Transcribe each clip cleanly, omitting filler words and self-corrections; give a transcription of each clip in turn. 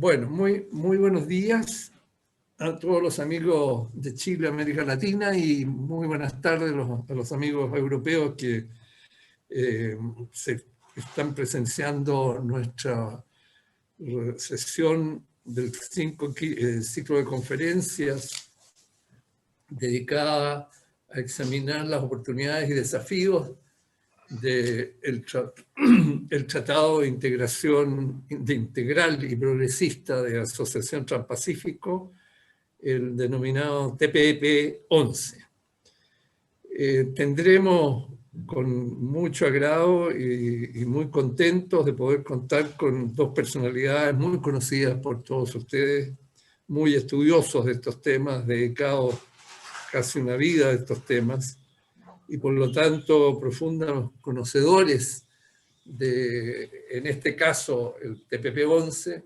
Bueno, muy buenos días a todos los amigos de Chile, América Latina, y muy buenas tardes a los amigos europeos que se están presenciando nuestra sesión del ciclo de conferencias dedicada a examinar las oportunidades y desafíos del el Tratado de Integración Integral y Progresista de Asociación Transpacífico, el denominado TPP-11. Tendremos con mucho agrado y muy contentos de poder contar con dos personalidades muy conocidas por todos ustedes, muy estudiosos de estos temas, dedicados casi una vida a estos temas, y por lo tanto profundos conocedores de, en este caso, el TPP-11,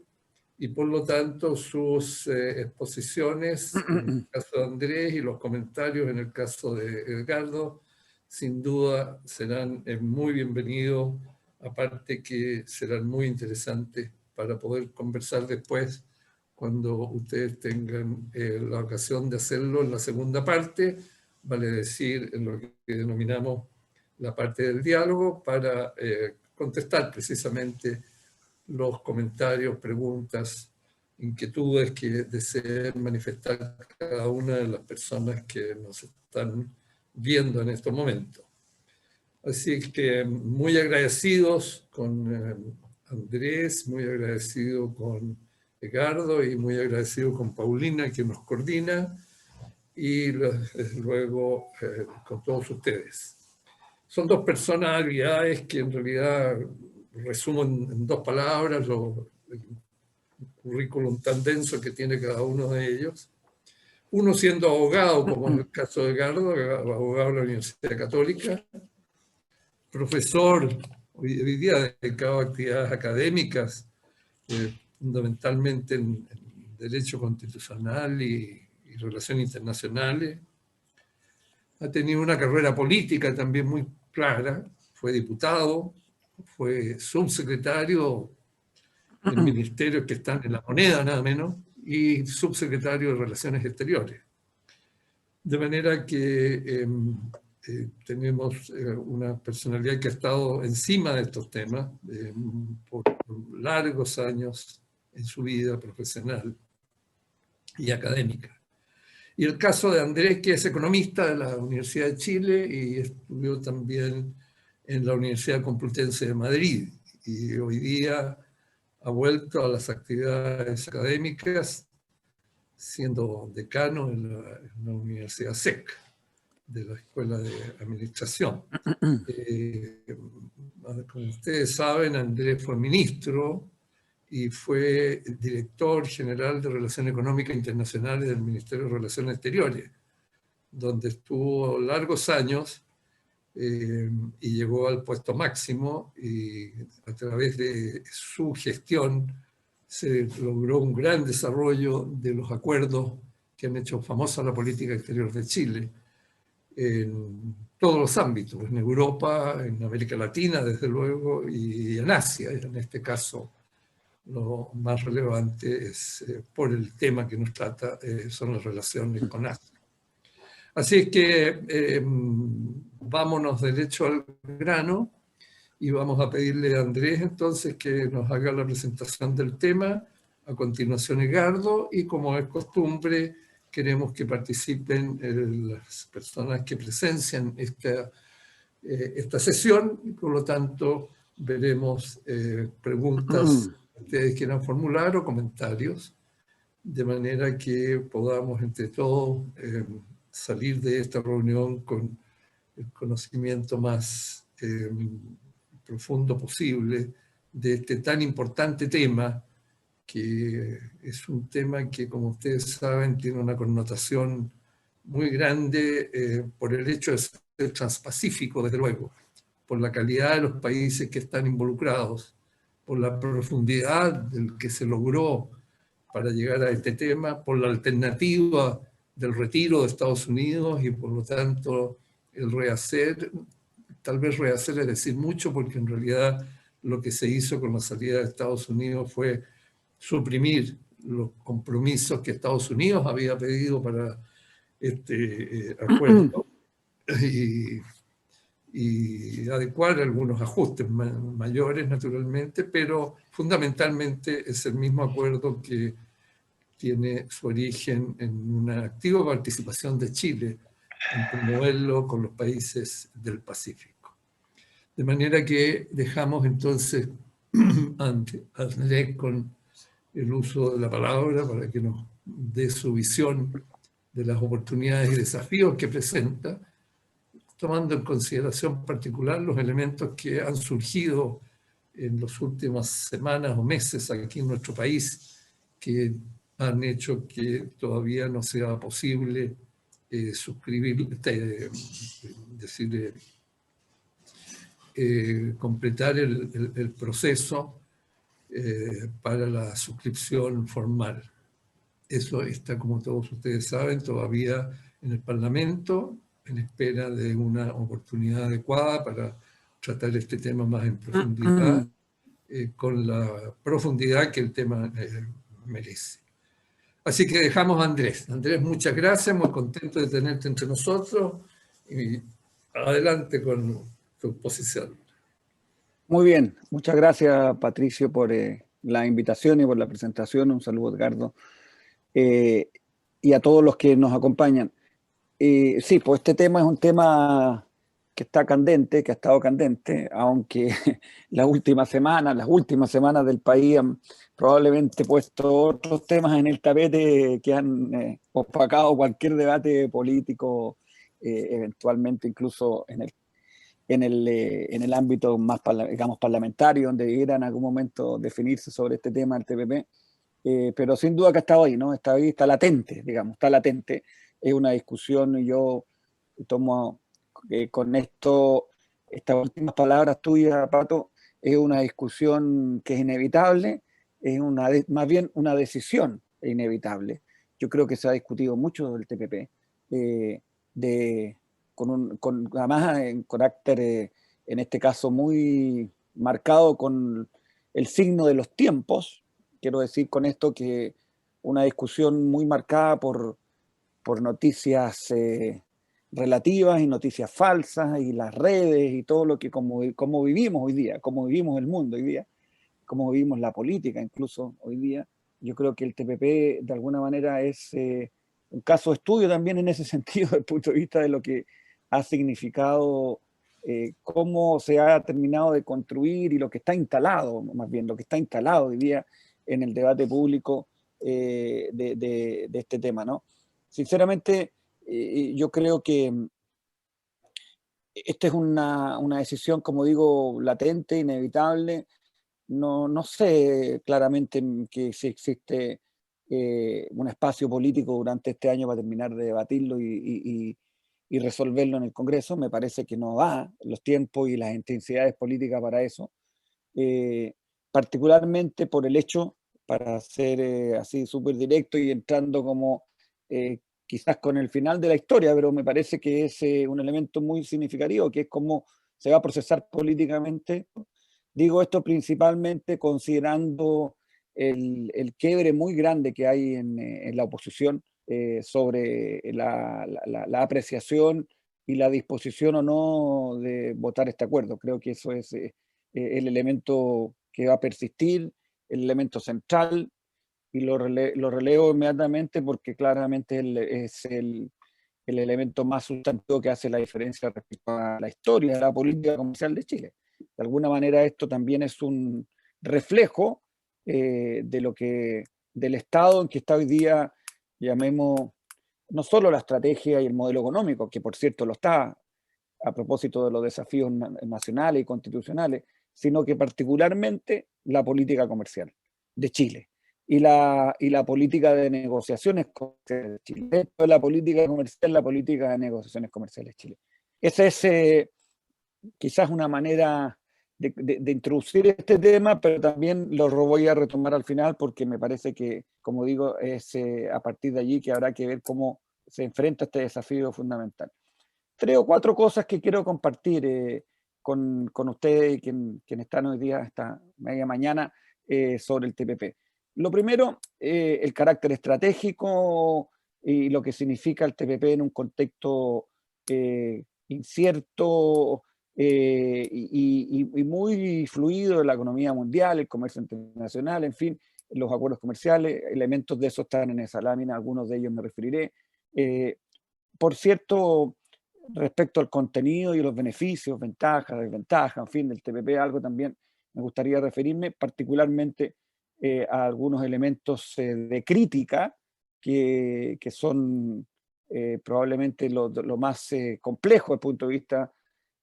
y por lo tanto sus exposiciones, en el caso de Andrés, y los comentarios en el caso de Edgardo, sin duda serán muy bienvenidos, aparte que serán muy interesantes para poder conversar después cuando ustedes tengan la ocasión de hacerlo en la segunda parte, vale decir, en lo que denominamos la parte del diálogo, para contestar precisamente los comentarios, preguntas, inquietudes que deseen manifestar cada una de las personas que nos están viendo en estos momentos. Así que muy agradecidos con Andrés, muy agradecido con Edgardo y muy agradecido con Paulina, que nos coordina, y luego con todos ustedes. Son dos personalidades que en realidad resumo en dos palabras el currículum tan denso que tiene cada uno de ellos. Uno siendo abogado, como en el caso de Edgardo, abogado de la Universidad Católica, profesor hoy día dedicado a actividades académicas, fundamentalmente en Derecho Constitucional y Relaciones Internacionales. Ha tenido una carrera política también muy clara, fue diputado, fue subsecretario del ministerio que están en la moneda, nada menos, y subsecretario de Relaciones Exteriores. De manera que tenemos una personalidad que ha estado encima de estos temas por largos años en su vida profesional y académica. Y el caso de Andrés, que es economista de la Universidad de Chile y estudió también en la Universidad Complutense de Madrid, y hoy día ha vuelto a las actividades académicas siendo decano en la Universidad SEC, de la Escuela de Administración. Como ustedes saben, Andrés fue ministro y fue director general de Relaciones Económicas Internacionales del Ministerio de Relaciones Exteriores, donde estuvo largos años y llegó al puesto máximo, y a través de su gestión se logró un gran desarrollo de los acuerdos que han hecho famosa la política exterior de Chile en todos los ámbitos, en Europa, en América Latina, desde luego, y en Asia. En este caso, lo más relevante es, por el tema que nos trata, son las relaciones con Asia. Así es que vámonos derecho al grano y vamos a pedirle a Andrés entonces que nos haga la presentación del tema. A continuación Edgardo, y como es costumbre, queremos que participen las personas que presencian esta sesión, y por lo tanto veremos preguntas que ustedes quieran formular o comentarios, de manera que podamos entre todos salir de esta reunión con el conocimiento más profundo posible de este tan importante tema, que es un tema que, como ustedes saben, tiene una connotación muy grande por el hecho de ser transpacífico, desde luego, por la calidad de los países que están involucrados, por la profundidad del que se logró para llegar a este tema, por la alternativa del retiro de Estados Unidos y por lo tanto el rehacer, tal vez rehacer es decir mucho, porque en realidad lo que se hizo con la salida de Estados Unidos fue suprimir los compromisos que Estados Unidos había pedido para este acuerdo y adecuar algunos ajustes mayores, naturalmente, pero fundamentalmente es el mismo acuerdo que tiene su origen en una activa participación de Chile en promoverlo con los países del Pacífico. De manera que dejamos entonces a Andrés con el uso de la palabra para que nos dé su visión de las oportunidades y desafíos que presenta, tomando en consideración particular los elementos que han surgido en las últimas semanas o meses aquí en nuestro país, que han hecho que todavía no sea posible suscribir, completar el proceso para la suscripción formal. Eso está, como todos ustedes saben, todavía en el Parlamento, en espera de una oportunidad adecuada para tratar este tema más en profundidad, con la profundidad que el tema merece. Así que dejamos a Andrés. Andrés, muchas gracias, muy contento de tenerte entre nosotros y adelante con tu exposición. Muy bien, muchas gracias Patricio por la invitación y por la presentación. Un saludo, Edgardo, y a todos los que nos acompañan. Sí, pues este tema es un tema que está candente, que ha estado candente, aunque las últimas semanas del país han probablemente puesto otros temas en el tapete que han opacado cualquier debate político, eventualmente incluso en el ámbito más, digamos, parlamentario, donde debiera en algún momento definirse sobre este tema del TPP. Pero sin duda que ha estado ahí, ¿no? Está ahí, está latente, digamos, está latente. Es una discusión y yo tomo con esto, estas últimas palabras tuyas, Pato, es una discusión que es inevitable, es más bien una decisión inevitable. Yo creo que se ha discutido mucho del TPP, además en carácter, en este caso, muy marcado con el signo de los tiempos. Quiero decir con esto que una discusión muy marcada por noticias relativas y noticias falsas y las redes y todo lo que como vivimos hoy día, como vivimos el mundo hoy día, como vivimos la política incluso hoy día. Yo creo que el TPP de alguna manera es un caso de estudio también en ese sentido, desde el punto de vista de lo que ha significado, cómo se ha terminado de construir y lo que está instalado, más bien lo que está instalado hoy día en el debate público de este tema, ¿no? Sinceramente, yo creo que esta es una decisión, como digo, latente, inevitable. No sé claramente que si existe un espacio político durante este año para terminar de debatirlo y resolverlo en el Congreso. Me parece que no da los tiempos y las intensidades políticas para eso, particularmente por el hecho, para ser así súper directo y entrando como quizás con el final de la historia, pero me parece que es un elemento muy significativo, que es cómo se va a procesar políticamente. Digo esto principalmente considerando el quiebre muy grande que hay en la oposición sobre la apreciación y la disposición o no de votar este acuerdo. Creo que eso es el elemento que va a persistir, el elemento central, y lo releo inmediatamente porque claramente es el elemento más sustantivo que hace la diferencia respecto a la historia de la política comercial de Chile. De alguna manera esto también es un reflejo del estado en que está hoy día, llamemos, no solo la estrategia y el modelo económico, que por cierto lo está a propósito de los desafíos nacionales y constitucionales, sino que particularmente la política comercial de Chile y la política de negociaciones comerciales de Chile. Esto es la política comercial, la política de negociaciones comerciales de Chile. Esa es quizás una manera de introducir este tema, pero también lo voy a retomar al final porque me parece que, como digo, es a partir de allí que habrá que ver cómo se enfrenta este desafío fundamental. 3 o 4 cosas que quiero compartir con ustedes y quienes están hoy día hasta media mañana sobre el TPP. Lo primero, el carácter estratégico y lo que significa el TPP en un contexto incierto y muy fluido de la economía mundial, el comercio internacional, en fin, los acuerdos comerciales, elementos de eso están en esa lámina, algunos de ellos me referiré. Por cierto, respecto al contenido y los beneficios, ventajas, desventajas, en fin, del TPP, algo también me gustaría referirme, particularmente a algunos elementos de crítica que son probablemente lo más complejo desde el punto de vista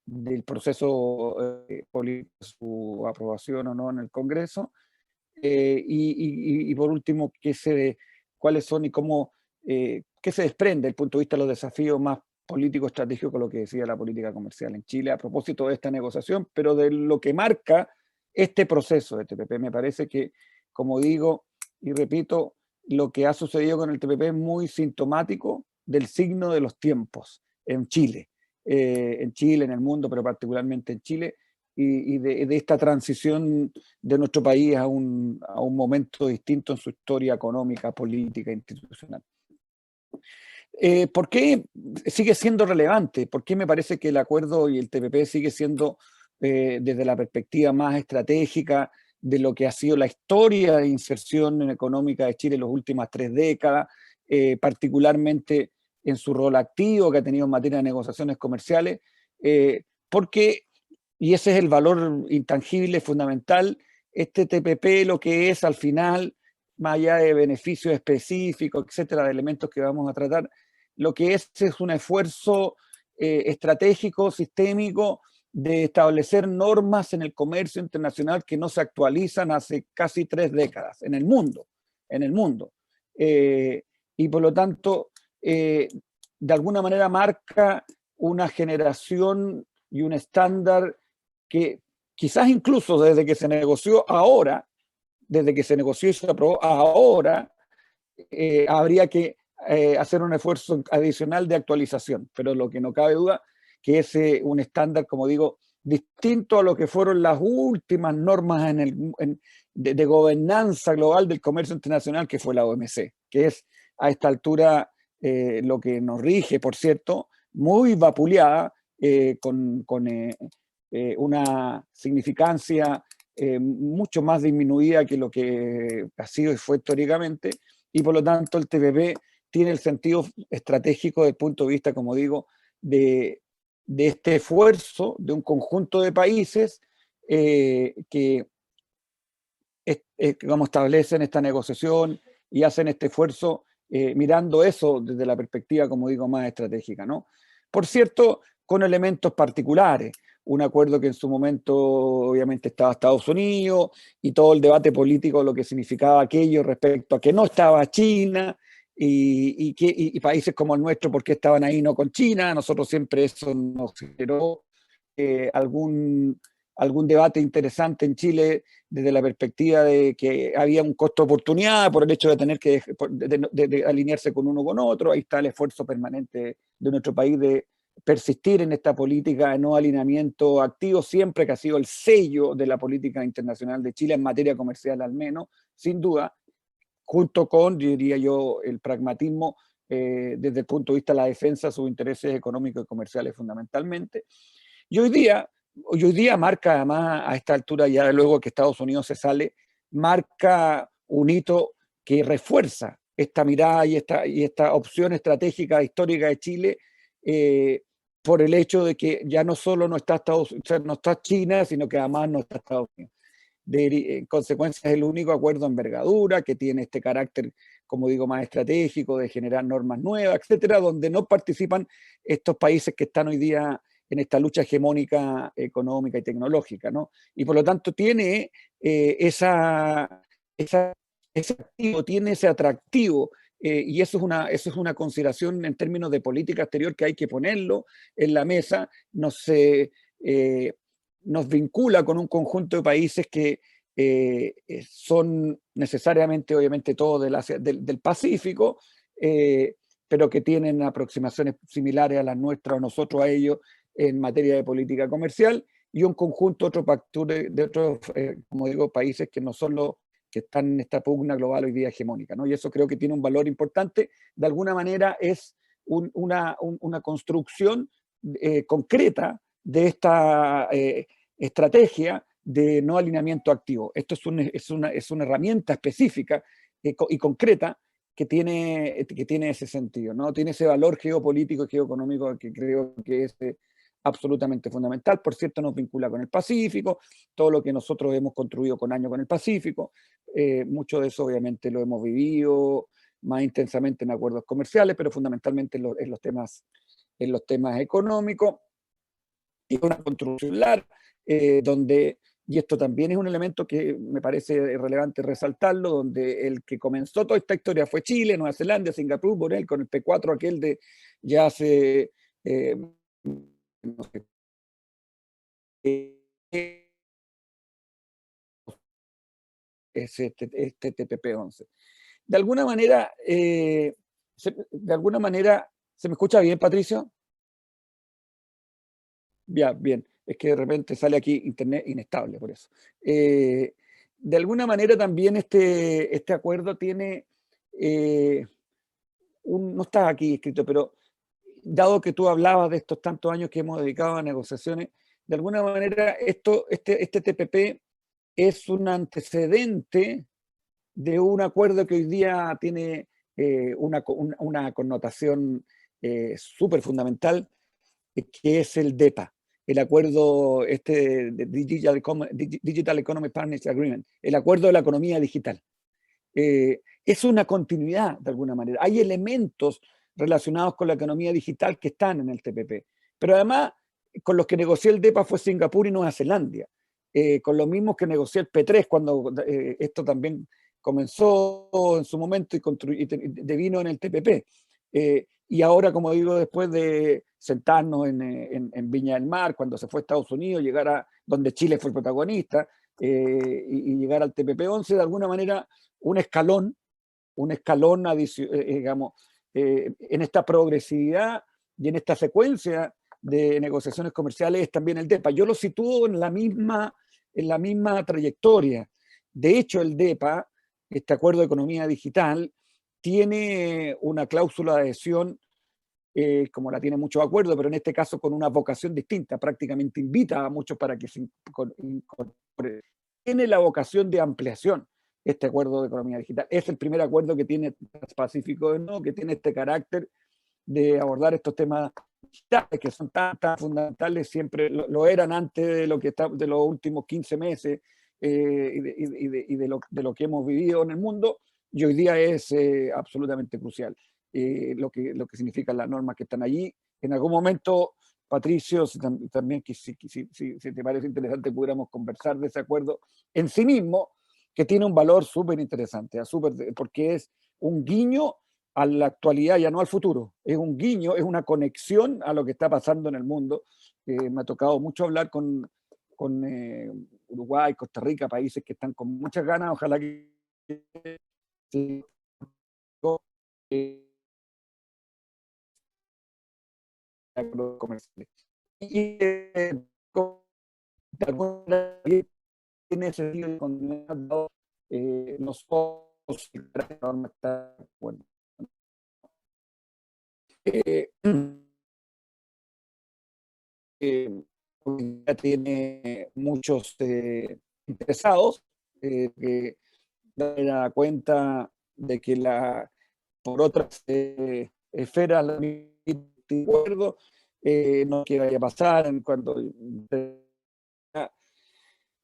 del proceso político, su aprobación o no en el Congreso. Y por último, cuáles son y cómo, qué se desprende desde el punto de vista de los desafíos más político estratégico con lo que decía la política comercial en Chile a propósito de esta negociación, pero de lo que marca este proceso de TPP. Me parece que, como digo y repito, lo que ha sucedido con el TPP es muy sintomático del signo de los tiempos en Chile, en el mundo, pero particularmente en Chile, y de esta transición de nuestro país a un momento distinto en su historia económica, política, institucional. ¿Por qué sigue siendo relevante? ¿Por qué me parece que el acuerdo y el TPP sigue siendo, desde la perspectiva más estratégica de lo que ha sido la historia de inserción económica de Chile en las últimas 3 décadas, particularmente en su rol activo que ha tenido en materia de negociaciones comerciales? Porque, y ese es el valor intangible, fundamental, este TPP lo que es al final, más allá de beneficios específicos, etcétera, de elementos que vamos a tratar, lo que es un esfuerzo estratégico, sistémico, de establecer normas en el comercio internacional que no se actualizan hace casi 3 décadas en el mundo, y por lo tanto, de alguna manera marca una generación y un estándar que quizás incluso desde que se negoció ahora, desde que se negoció y se aprobó ahora, habría que hacer un esfuerzo adicional de actualización, pero lo que no cabe duda que es un estándar, como digo, distinto a lo que fueron las últimas normas de gobernanza global del comercio internacional, que fue la OMC, que es a esta altura lo que nos rige, por cierto, muy vapuleada, con una significancia mucho más disminuida que lo que ha sido y fue históricamente, y por lo tanto el TPP tiene el sentido estratégico desde el punto de vista, como digo, de este esfuerzo de un conjunto de países que como establecen esta negociación y hacen este esfuerzo mirando eso desde la perspectiva, como digo, más estratégica, ¿no? Por cierto, con elementos particulares. Un acuerdo que en su momento obviamente estaba Estados Unidos y todo el debate político, lo que significaba aquello respecto a que no estaba China y países como el nuestro, ¿por qué estaban ahí no con China? Nosotros siempre eso nos generó algún debate interesante en Chile desde la perspectiva de que había un costo de oportunidad por el hecho de tener que de alinearse con uno con otro. Ahí está el esfuerzo permanente de nuestro país de persistir en esta política de no alineamiento activo, siempre que ha sido el sello de la política internacional de Chile en materia comercial al menos, sin duda, junto con, diría yo, el pragmatismo desde el punto de vista de la defensa de sus intereses económicos y comerciales fundamentalmente. Y hoy día marca, además, a esta altura, ya luego que Estados Unidos se sale, marca un hito que refuerza esta mirada y esta opción estratégica histórica de Chile, por el hecho de que ya no solo no está China, sino que además no está Estados Unidos. En consecuencia, es el único acuerdo de envergadura que tiene este carácter, como digo, más estratégico, de generar normas nuevas, etcétera, donde no participan estos países que están hoy día en esta lucha hegemónica económica y tecnológica, ¿no? Y por lo tanto tiene ese activo, tiene ese atractivo, y eso es una consideración en términos de política exterior que hay que ponerlo en la mesa. Nos vincula con un conjunto de países que son necesariamente, obviamente, todos del Pacífico, pero que tienen aproximaciones similares a las nuestras, o nosotros a ellos, en materia de política comercial, y un conjunto de otros, como digo, países que no son que están en esta pugna global hoy día hegemónica, ¿no? Y eso creo que tiene un valor importante. De alguna manera es una construcción concreta de esta estrategia de no alineamiento activo. Esto es una herramienta específica y concreta que tiene ese sentido, ¿no? Tiene ese valor geopolítico y geoeconómico que creo que es absolutamente fundamental. Por cierto, nos vincula con el Pacífico, todo lo que nosotros hemos construido con años con el Pacífico. Mucho de eso obviamente lo hemos vivido más intensamente en acuerdos comerciales, pero fundamentalmente en los temas económicos. Y una construcción larga, donde, y esto también es un elemento que me parece relevante resaltarlo, donde el que comenzó toda esta historia fue Chile, Nueva Zelanda, Singapur, Borel, con el P4 aquel de ya hace, no sé, este TPP-11. De alguna manera, ¿se me escucha bien, Patricio? Ya, bien. Es que de repente sale aquí internet inestable, por eso. De alguna manera también este acuerdo tiene, no está aquí escrito, pero dado que tú hablabas de estos tantos años que hemos dedicado a negociaciones, de alguna manera este TPP es un antecedente de un acuerdo que hoy día tiene una connotación súper fundamental, que es el DEPA, el acuerdo de Digital Economy Partnership Agreement, el acuerdo de la economía digital. Es una continuidad de alguna manera. Hay elementos relacionados con la economía digital que están en el TPP, pero además con los que negoció el DEPA fue Singapur y Nueva Zelanda, con los mismos que negoció el P3 cuando esto también comenzó en su momento y devino en el TPP. Y ahora, como digo, después de sentarnos en Viña del Mar, cuando se fue a Estados Unidos, llegar a donde Chile fue el protagonista, y llegar al TPP-11, de alguna manera un escalón digamos, en esta progresividad y en esta secuencia de negociaciones comerciales es también el DEPA. Yo lo sitúo en la misma trayectoria. De hecho, el DEPA, este Acuerdo de Economía Digital, tiene una cláusula de adhesión, como la tiene muchos acuerdos, pero en este caso con una vocación distinta, prácticamente invita a muchos para que se incorporen. Tiene la vocación de ampliación este acuerdo de economía digital. Es el primer acuerdo que tiene Transpacífico, ¿no?, que tiene este carácter de abordar estos temas digitales que son tan fundamentales, siempre lo eran antes de de los últimos 15 meses y de lo que hemos vivido en el mundo, y hoy día es absolutamente crucial. Lo que significan las normas que están allí. En algún momento, Patricio, también si te parece interesante, pudiéramos conversar de ese acuerdo en sí mismo, que tiene un valor súper interesante, porque es un guiño a la actualidad, ya no al futuro. Es un guiño, es una conexión a lo que está pasando en el mundo. Me ha tocado mucho hablar con Uruguay, Costa Rica, países que están con muchas ganas, ojalá que comerciales. Y de alguna manera tiene sentido de continuidad, nosotros bueno. Hoy día tiene muchos interesados que dan cuenta de que por otras esferas de acuerdo, no que vaya a pasar cuando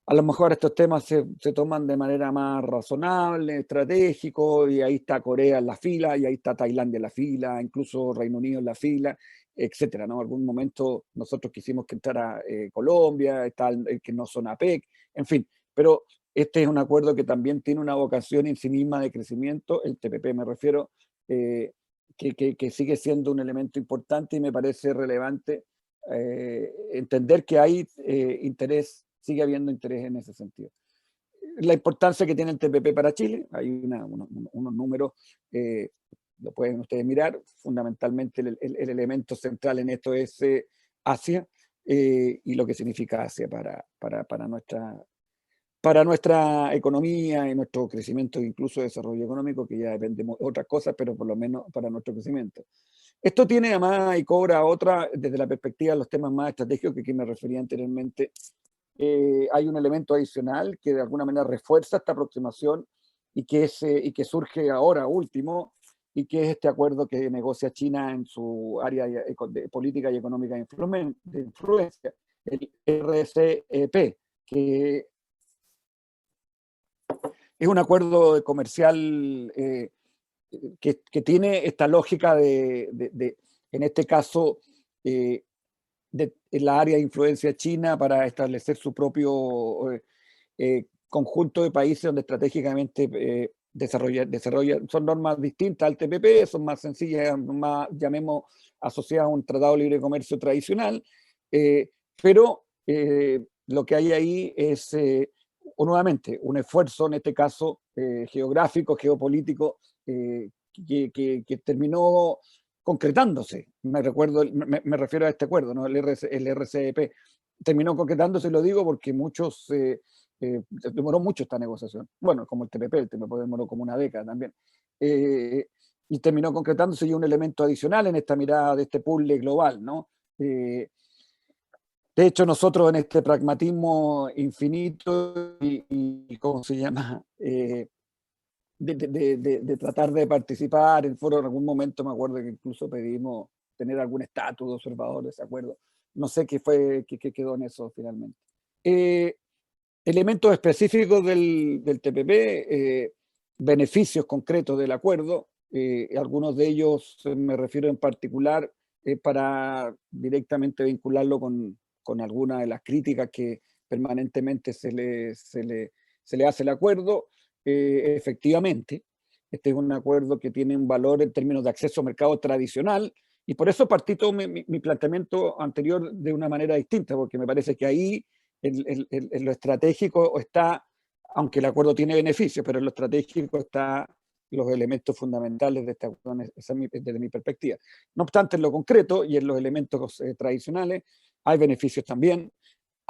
a lo mejor estos temas se toman de manera más razonable, estratégico, y ahí está Corea en la fila, y ahí está Tailandia en la fila, incluso Reino Unido en la fila, etcétera, ¿no? En algún momento nosotros quisimos que entrara Colombia, está el que no son APEC, en fin, pero este es un acuerdo que también tiene una vocación en sí misma de crecimiento, el TPP me refiero, que sigue siendo un elemento importante, y me parece relevante entender que hay sigue habiendo interés en ese sentido. La importancia que tiene el TPP para Chile, hay unos números, lo pueden ustedes mirar, fundamentalmente el elemento central en esto es Asia, y lo que significa Asia para para nuestra economía y nuestro crecimiento, incluso desarrollo económico, que ya depende de otras cosas, pero por lo menos para nuestro crecimiento. Esto tiene además y cobra otra, desde la perspectiva de los temas más estratégicos que me refería anteriormente. Hay un elemento adicional que de alguna manera refuerza esta aproximación y que surge ahora último, y que es este acuerdo que negocia China en su área de política y económica de influencia, el RCEP, que es un acuerdo comercial que tiene esta lógica en este caso, en la área de influencia china para establecer su propio conjunto de países donde estratégicamente son normas distintas al TPP, son más sencillas, más, llamemos, asociadas a un tratado de libre comercio tradicional, pero lo que hay ahí es, nuevamente, un esfuerzo, en este caso, geográfico, geopolítico, que terminó concretándose. Me refiero a este acuerdo, ¿no? El RCEP terminó concretándose, lo digo porque demoró mucho esta negociación. Bueno, como el TPP demoró como una década también. Y terminó concretándose y un elemento adicional en esta mirada de este puzzle global, ¿no? De hecho, nosotros en este pragmatismo infinito y ¿cómo se llama? De tratar de participar en foros, en algún momento me acuerdo que incluso pedimos tener algún estatus de observador de ese acuerdo. No sé qué quedó en eso finalmente. Elementos específicos del TPP, beneficios concretos del acuerdo, algunos de ellos me refiero en particular para directamente vincularlo con alguna de las críticas que permanentemente se le hace al acuerdo. Efectivamente, este es un acuerdo que tiene un valor en términos de acceso a mercado tradicional, y por eso partí todo mi planteamiento anterior de una manera distinta, porque me parece que ahí en lo estratégico está, aunque el acuerdo tiene beneficios, pero en lo estratégico está los elementos fundamentales de este acuerdo, desde mi perspectiva. No obstante, en lo concreto y en los elementos tradicionales hay beneficios también.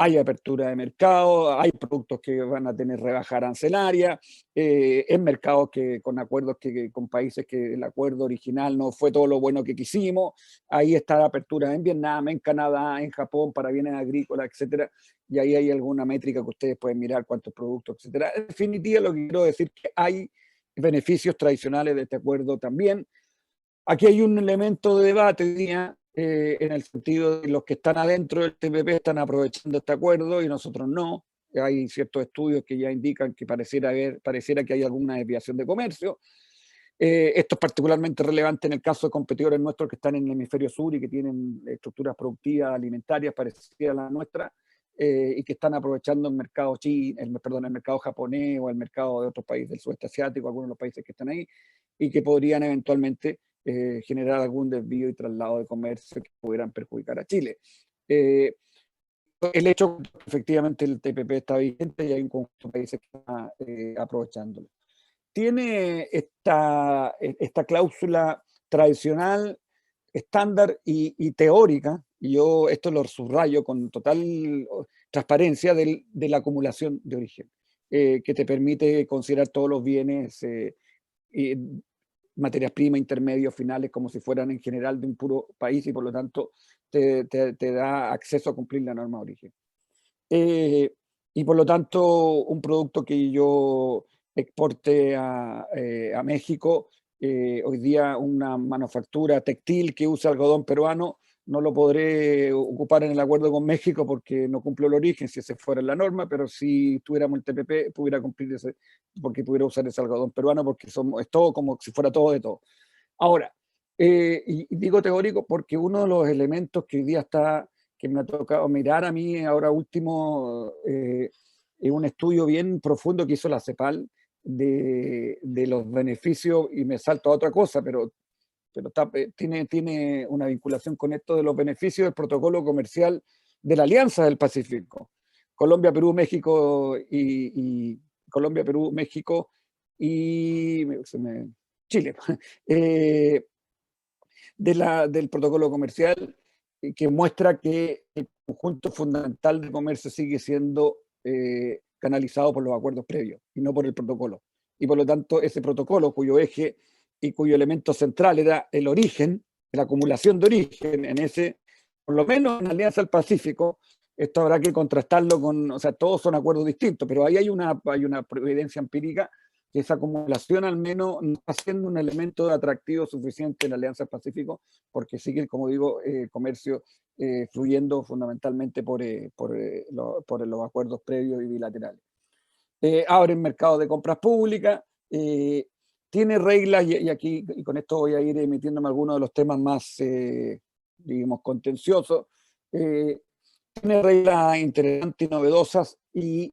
Hay apertura de mercado, hay productos que van a tener rebaja arancelaria, en mercados con acuerdos con países que el acuerdo original no fue todo lo bueno que quisimos. Ahí está la apertura en Vietnam, en Canadá, en Japón para bienes agrícolas, etcétera. Y ahí hay alguna métrica que ustedes pueden mirar, cuántos productos, etcétera. En definitiva, lo que quiero decir es que hay beneficios tradicionales de este acuerdo también. Aquí hay un elemento de debate, diría, en el sentido de los que están adentro del TPP están aprovechando este acuerdo y nosotros no. Hay ciertos estudios que ya indican que pareciera que hay alguna desviación de comercio. Esto es particularmente relevante en el caso de competidores nuestros que están en el hemisferio sur y que tienen estructuras productivas alimentarias parecidas a la nuestra, y que están aprovechando el mercado el mercado japonés o el mercado de otros países del sudeste asiático, algunos de los países que están ahí, y que podrían eventualmente generar algún desvío y traslado de comercio que pudieran perjudicar a Chile. El hecho que efectivamente el TPP está vigente y hay un conjunto de países que están aprovechándolo. Tiene esta cláusula tradicional, estándar y teórica, y yo esto lo subrayo con total transparencia, de la acumulación de origen, que te permite considerar todos los bienes, materias primas, intermedios, finales, como si fueran en general de un puro país, y por lo tanto te da acceso a cumplir la norma de origen. Y por lo tanto, un producto que yo exporte a México, hoy día una manufactura textil que usa algodón peruano, no lo podré ocupar en el acuerdo con México porque no cumple el origen, si ese fuera la norma, pero si tuviéramos el TPP, pudiera cumplir porque pudiera usar ese algodón peruano, porque es todo como si fuera todo de todo. Ahora, y digo teórico porque uno de los elementos que hoy día que me ha tocado mirar a mí ahora último, es un estudio bien profundo que hizo la CEPAL de los beneficios, y me salto a otra cosa, pero tiene una vinculación con esto de los beneficios del protocolo comercial de la Alianza del Pacífico. Colombia, Perú, México y Colombia, Perú, México y Chile. Del protocolo comercial, que muestra que el conjunto fundamental de comercio sigue siendo canalizado por los acuerdos previos y no por el protocolo. Y por lo tanto, ese protocolo, cuyo eje y cuyo elemento central era el origen, la acumulación de origen, en ese, por lo menos en la Alianza del Pacífico, esto habrá que contrastarlo con, o sea, todos son acuerdos distintos, pero ahí hay una evidencia empírica que esa acumulación al menos no está siendo un elemento de atractivo suficiente en la Alianza del Pacífico, porque sigue, como digo, comercio fluyendo fundamentalmente por los acuerdos previos y bilaterales. Abren mercados de compras públicas, tiene reglas, y aquí y con esto voy a ir emitiéndome algunos de los temas más, digamos, contenciosos. Tiene reglas interesantes y novedosas y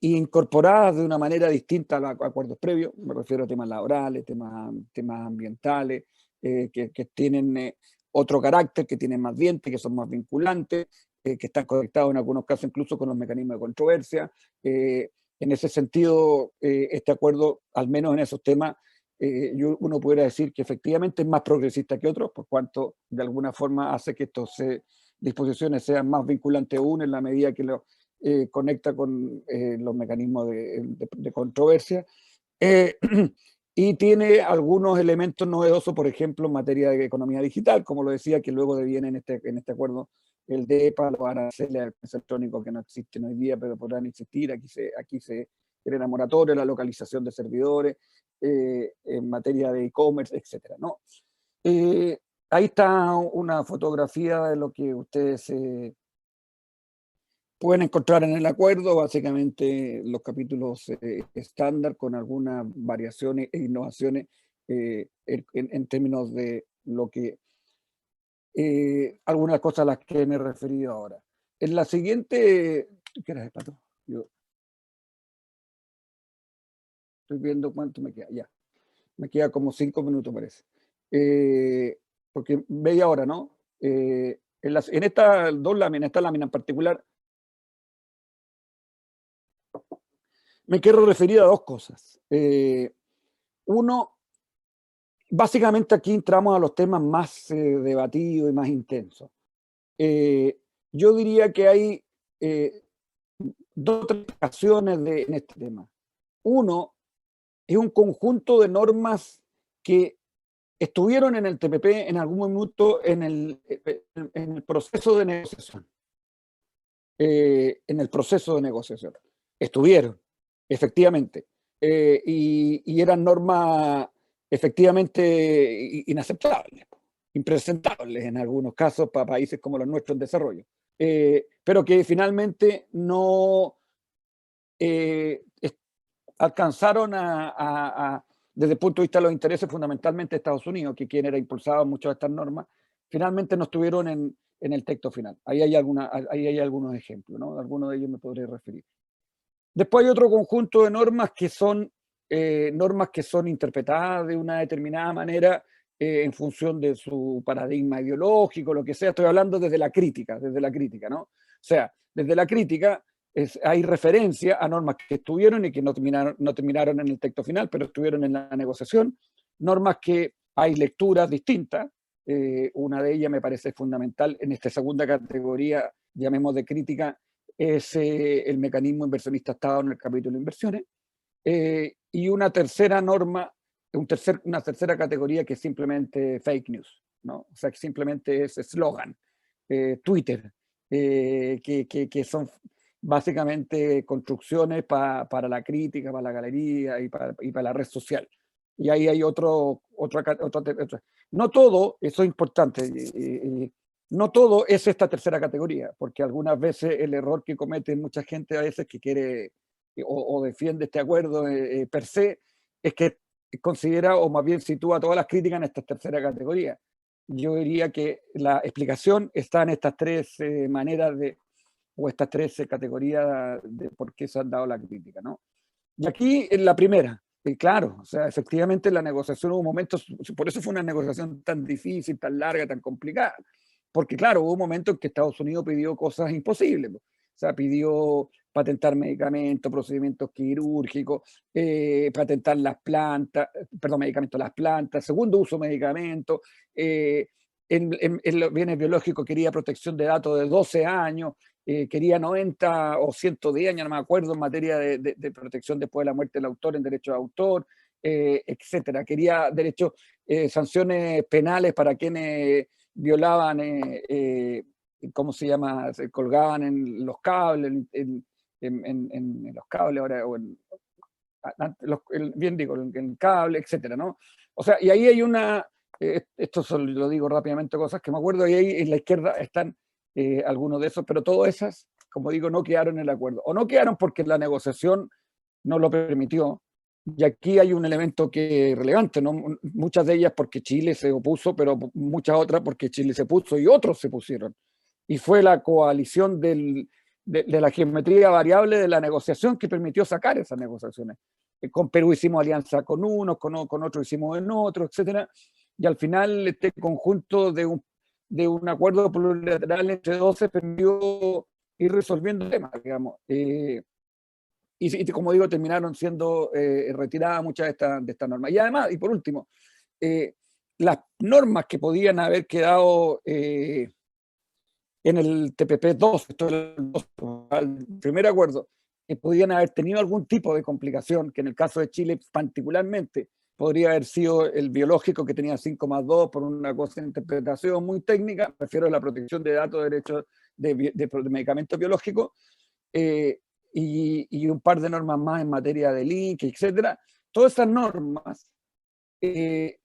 incorporadas de una manera distinta a los acuerdos previos. Me refiero a temas laborales, temas ambientales, que tienen otro carácter, que tienen más dientes, que son más vinculantes, que están conectados en algunos casos incluso con los mecanismos de controversia. En ese sentido, este acuerdo, al menos en esos temas, uno pudiera decir que efectivamente es más progresista que otros, por cuanto de alguna forma hace que estas disposiciones sean más vinculantes aún en la medida que conecta con los mecanismos de controversia. Y tiene algunos elementos novedosos, por ejemplo, en materia de economía digital, como lo decía, que luego deviene en este acuerdo el DEPA, los aranceles al comercio electrónico que no existen hoy día, pero podrán existir. Aquí se tiene la moratoria, la localización de servidores, en materia de e-commerce, etc., ¿no? Ahí está una fotografía de lo que ustedes pueden encontrar en el acuerdo, básicamente los capítulos estándar con algunas variaciones e innovaciones en términos de lo que algunas cosas a las que me he referido ahora. En la siguiente, ¿qué era, Pato? Yo estoy viendo cuánto me queda, ya. Me queda como 5 minutos, parece. Porque media hora, ¿no? En estas dos láminas, esta lámina en particular, me quiero referir a dos cosas. Uno, básicamente aquí entramos a los temas más debatidos y más intensos. Yo diría que hay dos ocasiones en este tema. Uno es un conjunto de normas que estuvieron en el TPP en algún minuto en el proceso de negociación. En el proceso de negociación. Estuvieron, efectivamente. Y eran normas efectivamente inaceptables, impresentables en algunos casos para países como los nuestros en desarrollo. Pero que finalmente no alcanzaron desde el punto de vista de los intereses fundamentalmente de Estados Unidos, que quien era impulsado muchas de estas normas, finalmente no estuvieron en el texto final. Ahí hay algunos ejemplos, ¿no? Algunos de ellos me podré referir. Después hay otro conjunto de normas que son interpretadas de una determinada manera en función de su paradigma ideológico, lo que sea. Estoy hablando desde la crítica, ¿no? O sea, desde la crítica hay referencia a normas que estuvieron y que no terminaron en el texto final, pero estuvieron en la negociación. Normas que hay lecturas distintas. Una de ellas me parece fundamental en esta segunda categoría, llamemos de crítica, es el mecanismo inversionista Estado en el capítulo de inversiones. Y una tercera norma, una tercera categoría que es simplemente fake news, ¿no? O sea, que simplemente es eslogan, Twitter, que son básicamente construcciones para la crítica, para la galería y para la red social. Y ahí hay otro. No todo, eso es importante, no todo es esta tercera categoría, porque algunas veces el error que comete mucha gente a veces que quiere o defiende este acuerdo per se, es que considera o más bien sitúa todas las críticas en esta tercera categoría. Yo diría que la explicación está en estas tres maneras o estas tres categorías de por qué se han dado la crítica, ¿no? Y aquí en la primera, claro, o sea, efectivamente la negociación hubo momentos, por eso fue una negociación tan difícil, tan larga, tan complicada, porque claro, hubo momentos en que Estados Unidos pidió cosas imposibles, o sea, pidió patentar medicamentos, procedimientos quirúrgicos, patentar las plantas, perdón, medicamentos, las plantas, segundo uso de medicamentos, en los bienes biológicos quería protección de datos de 12 años, quería 90 o 110 años, no me acuerdo, en materia de protección después de la muerte del autor en derecho de autor, etcétera. Quería sanciones penales para quienes violaban, ¿cómo se llama? Se colgaban en los cables, en los cables ahora, o bien digo, en el cable, etcétera, ¿no? O sea, y ahí hay esto solo lo digo rápidamente, cosas que me acuerdo, y ahí en la izquierda están algunos de esos, pero todas esas, como digo, no quedaron en el acuerdo. O no quedaron porque la negociación no lo permitió. Y aquí hay un elemento que es relevante, ¿no? Muchas de ellas porque Chile se opuso, pero muchas otras porque Chile se puso y otros se pusieron. Y fue la coalición de la geometría variable de la negociación que permitió sacar esas negociaciones. Con Perú hicimos alianza con unos, con otros hicimos en otros, etcétera. Y al final este conjunto de un acuerdo plurilateral entre 12 permitió ir resolviendo temas, digamos. Y como digo, terminaron siendo retiradas muchas de estas normas. Y además, y por último, las normas que podían haber quedado en el TPP-2, esto es el primer acuerdo, que podían haber tenido algún tipo de complicación, que en el caso de Chile particularmente podría haber sido el biológico, que tenía 5+2 por una cosa de interpretación muy técnica, prefiero la protección de datos de derechos de medicamentos biológicos, y un par de normas más en materia de link, etcétera. Todas esas normas, si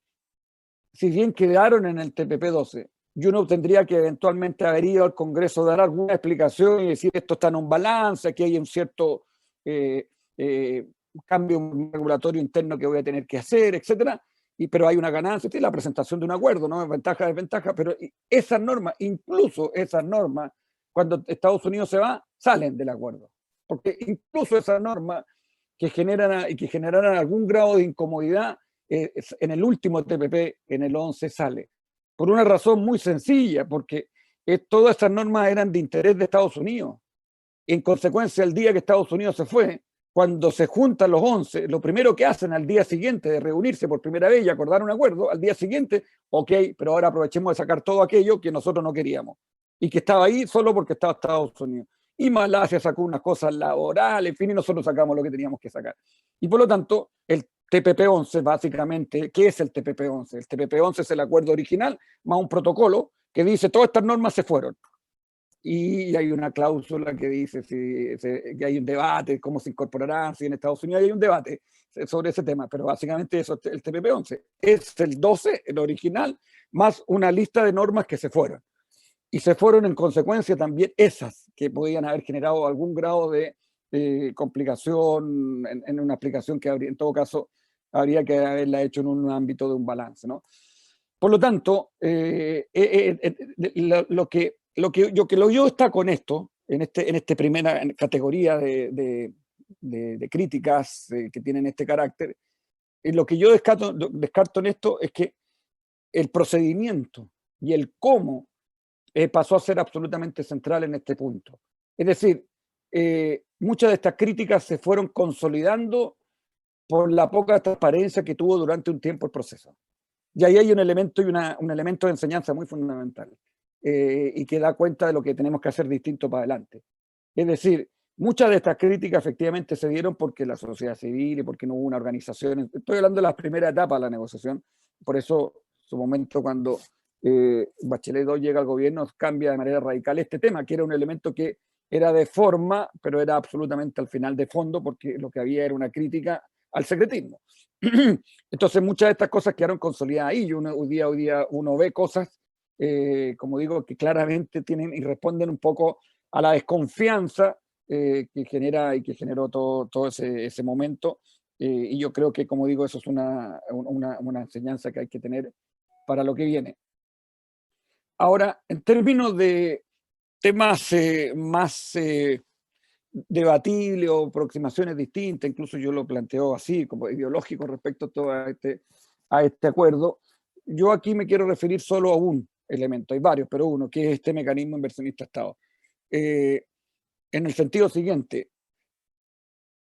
bien quedaron en el TPP-12, y uno tendría que eventualmente haber ido al Congreso a dar alguna explicación y decir esto está en un balance, aquí hay un cierto cambio regulatorio interno que voy a tener que hacer, etcétera, pero hay una ganancia, la presentación de un acuerdo, ¿no? Ventaja, desventaja, pero esas normas, incluso esas normas, cuando Estados Unidos se va, salen del acuerdo. Porque incluso esas normas que generaran algún grado de incomodidad, en el último TPP, en el 11, sale. Por una razón muy sencilla, porque todas esas normas eran de interés de Estados Unidos. En consecuencia, el día que Estados Unidos se fue, cuando se juntan los 11, lo primero que hacen al día siguiente de reunirse por primera vez y acordar un acuerdo, al día siguiente, ok, pero ahora aprovechemos de sacar todo aquello que nosotros no queríamos y que estaba ahí solo porque estaba Estados Unidos. Y Malasia sacó unas cosas laborales, en fin, y nosotros sacamos lo que teníamos que sacar. Y por lo tanto, el TPP-11, básicamente, ¿qué es el TPP-11? El TPP-11 es el acuerdo original más un protocolo que dice todas estas normas se fueron. Y hay una cláusula que dice que hay un debate, cómo se incorporarán, si en Estados Unidos hay un debate sobre ese tema, pero básicamente eso es el TPP-11. Es el 12, el original, más una lista de normas que se fueron. Y se fueron en consecuencia también esas que podían haber generado algún grado de complicación en una aplicación que en todo caso habría que haberla hecho en un ámbito de un balance, ¿no? Por lo tanto, lo que yo está con esto, en esta primera categoría de críticas que tienen este carácter, lo que yo descarto en esto es que el procedimiento y el cómo pasó a ser absolutamente central en este punto. Es decir, muchas de estas críticas se fueron consolidando por la poca transparencia que tuvo durante un tiempo el proceso. Y ahí hay un elemento un elemento de enseñanza muy fundamental y que da cuenta de lo que tenemos que hacer distinto para adelante. Es decir, muchas de estas críticas efectivamente se dieron porque la sociedad civil y porque no hubo una organización. Estoy hablando de las primeras etapas de la negociación. Por eso, su momento cuando Bachelet II llega al gobierno, cambia de manera radical este tema, que era un elemento que era de forma, pero era absolutamente al final de fondo, porque lo que había era una crítica al secretismo. Entonces muchas de estas cosas quedaron consolidadas ahí, y hoy día uno ve cosas, como digo, que claramente tienen y responden un poco a la desconfianza que genera y que generó todo ese momento, y yo creo que, como digo, eso es una enseñanza que hay que tener para lo que viene. Ahora, en términos de temas más debatibles o aproximaciones distintas, incluso yo lo planteo así, como ideológico respecto a todo este acuerdo, yo aquí me quiero referir solo a un elemento, hay varios, pero uno, que es este mecanismo inversionista-Estado. En el sentido siguiente,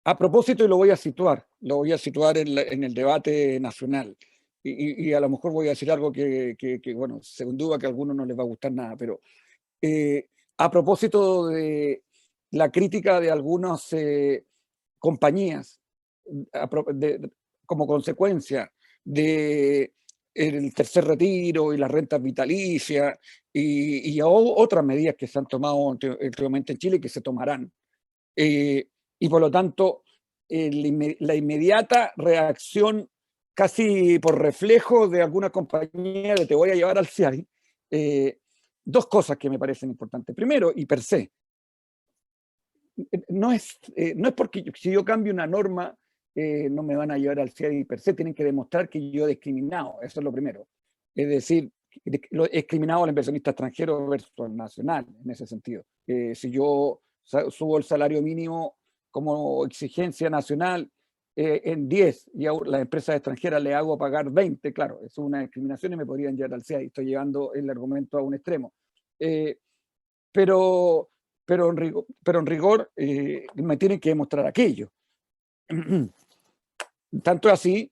a propósito, y lo voy a situar en el debate nacional, y a lo mejor voy a decir algo que bueno, sin duda que a algunos no les va a gustar nada, pero a propósito de la crítica de algunas compañías como consecuencia de el tercer retiro y las rentas vitalicias y otras medidas que se han tomado últimamente en Chile y que se tomarán. Y por lo tanto, la inmediata reacción casi por reflejo de alguna compañía de te voy a llevar al CIAI, dos cosas que me parecen importantes. Primero, y per se, no es porque si yo cambio una norma, no me van a llevar al CIAI per se, tienen que demostrar que yo he discriminado, eso es lo primero. Es decir, he discriminado al inversionista extranjero versus al nacional, en ese sentido. Si yo subo el salario mínimo como exigencia nacional en 10 y a las empresas extranjeras le hago pagar 20, claro, eso es una discriminación y me podrían llevar al CIAI. Estoy llevando el argumento a un extremo. Pero en rigor me tienen que demostrar aquello. Tanto así,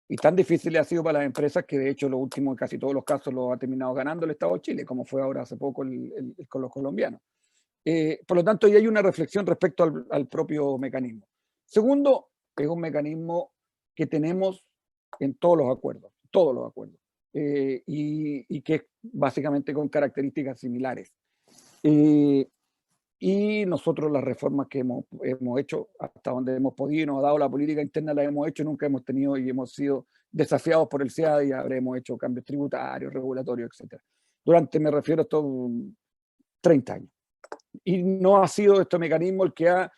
y tan difícil ha sido para las empresas que de hecho lo último en casi todos los casos lo ha terminado ganando el Estado de Chile, como fue ahora hace poco con los colombianos. Por lo tanto, ya hay una reflexión respecto al propio mecanismo. Segundo, es un mecanismo que tenemos en todos los acuerdos, y que es básicamente con características similares. Y nosotros las reformas que hemos hecho hasta donde hemos podido, nos ha dado la política interna, la hemos hecho, nunca hemos tenido y hemos sido desafiados por el CIAD y habremos hecho cambios tributarios, regulatorios, etc. Me refiero a estos 30 años. Y no ha sido este mecanismo el que ha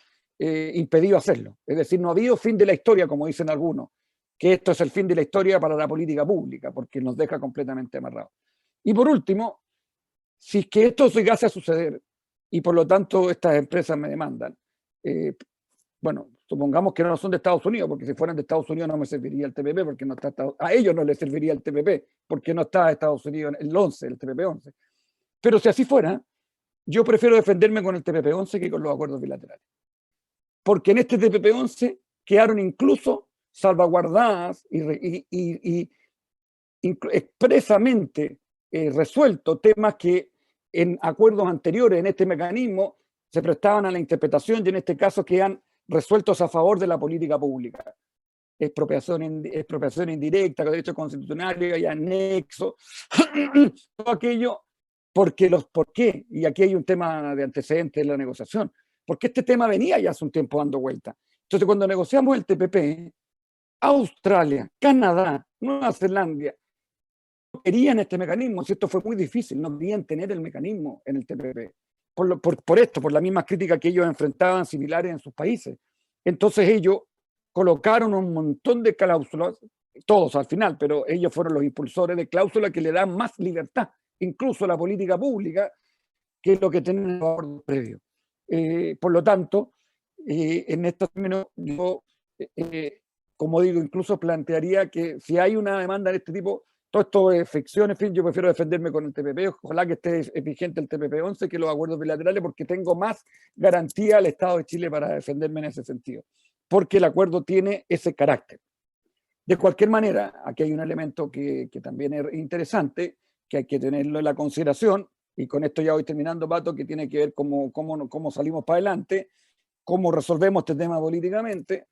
impedido hacerlo. Es decir, no ha habido fin de la historia, como dicen algunos, que esto es el fin de la historia para la política pública, porque nos deja completamente amarrados. Y por último, si es que esto llegase a suceder, y por lo tanto estas empresas me demandan, bueno, supongamos que no son de Estados Unidos, porque si fueran de Estados Unidos no me serviría el TPP, porque no está a ellos no les serviría el TPP, porque no está Estados Unidos el 11, el TPP 11. Pero si así fuera, yo prefiero defenderme con el TPP 11 que con los acuerdos bilaterales. Porque en este TPP 11 quedaron incluso salvaguardadas y expresamente resueltos temas que en acuerdos anteriores en este mecanismo se prestaban a la interpretación y en este caso quedan resueltos a favor de la política pública. Expropiación indirecta, derecho constitucional y anexo, todo aquello, ¿por qué? Y aquí hay un tema de antecedentes de la negociación, porque este tema venía ya hace un tiempo dando vuelta. Entonces cuando negociamos el TPP, Australia, Canadá, Nueva Zelanda, querían este mecanismo, si esto fue muy difícil, no querían tener el mecanismo en el TPP. Por la misma crítica que ellos enfrentaban similares en sus países. Entonces ellos colocaron un montón de cláusulas, todos al final, pero ellos fueron los impulsores de cláusulas que le dan más libertad, incluso a la política pública, que es lo que tienen en el acuerdo previo. Por lo tanto, en estos términos, yo, como digo, incluso plantearía que si hay una demanda de este tipo, todo esto es ficción, en fin, yo prefiero defenderme con el TPP, ojalá que esté vigente el TPP 11 que los acuerdos bilaterales, porque tengo más garantía al Estado de Chile para defenderme en ese sentido, porque el acuerdo tiene ese carácter. De cualquier manera, aquí hay un elemento que también es interesante, que hay que tenerlo en la consideración, y con esto ya voy terminando, Pato, que tiene que ver cómo salimos para adelante, cómo resolvemos este tema políticamente,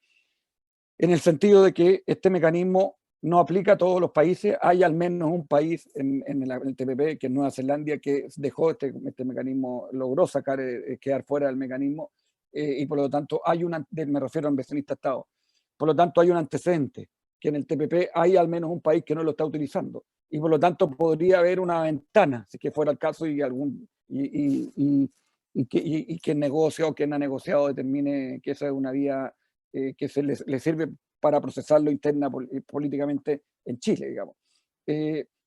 en el sentido de que este mecanismo no aplica a todos los países. Hay al menos un país en el TPP, que es Nueva Zelanda, que dejó este mecanismo, logró quedar fuera del mecanismo, y por lo tanto me refiero a inversionista Estado, por lo tanto hay un antecedente, que en el TPP hay al menos un país que no lo está utilizando, y por lo tanto podría haber una ventana, si que fuera el caso, y quien negocia o quien ha negociado determine que esa es una vía que le sirve para procesarlo interna políticamente en Chile, digamos.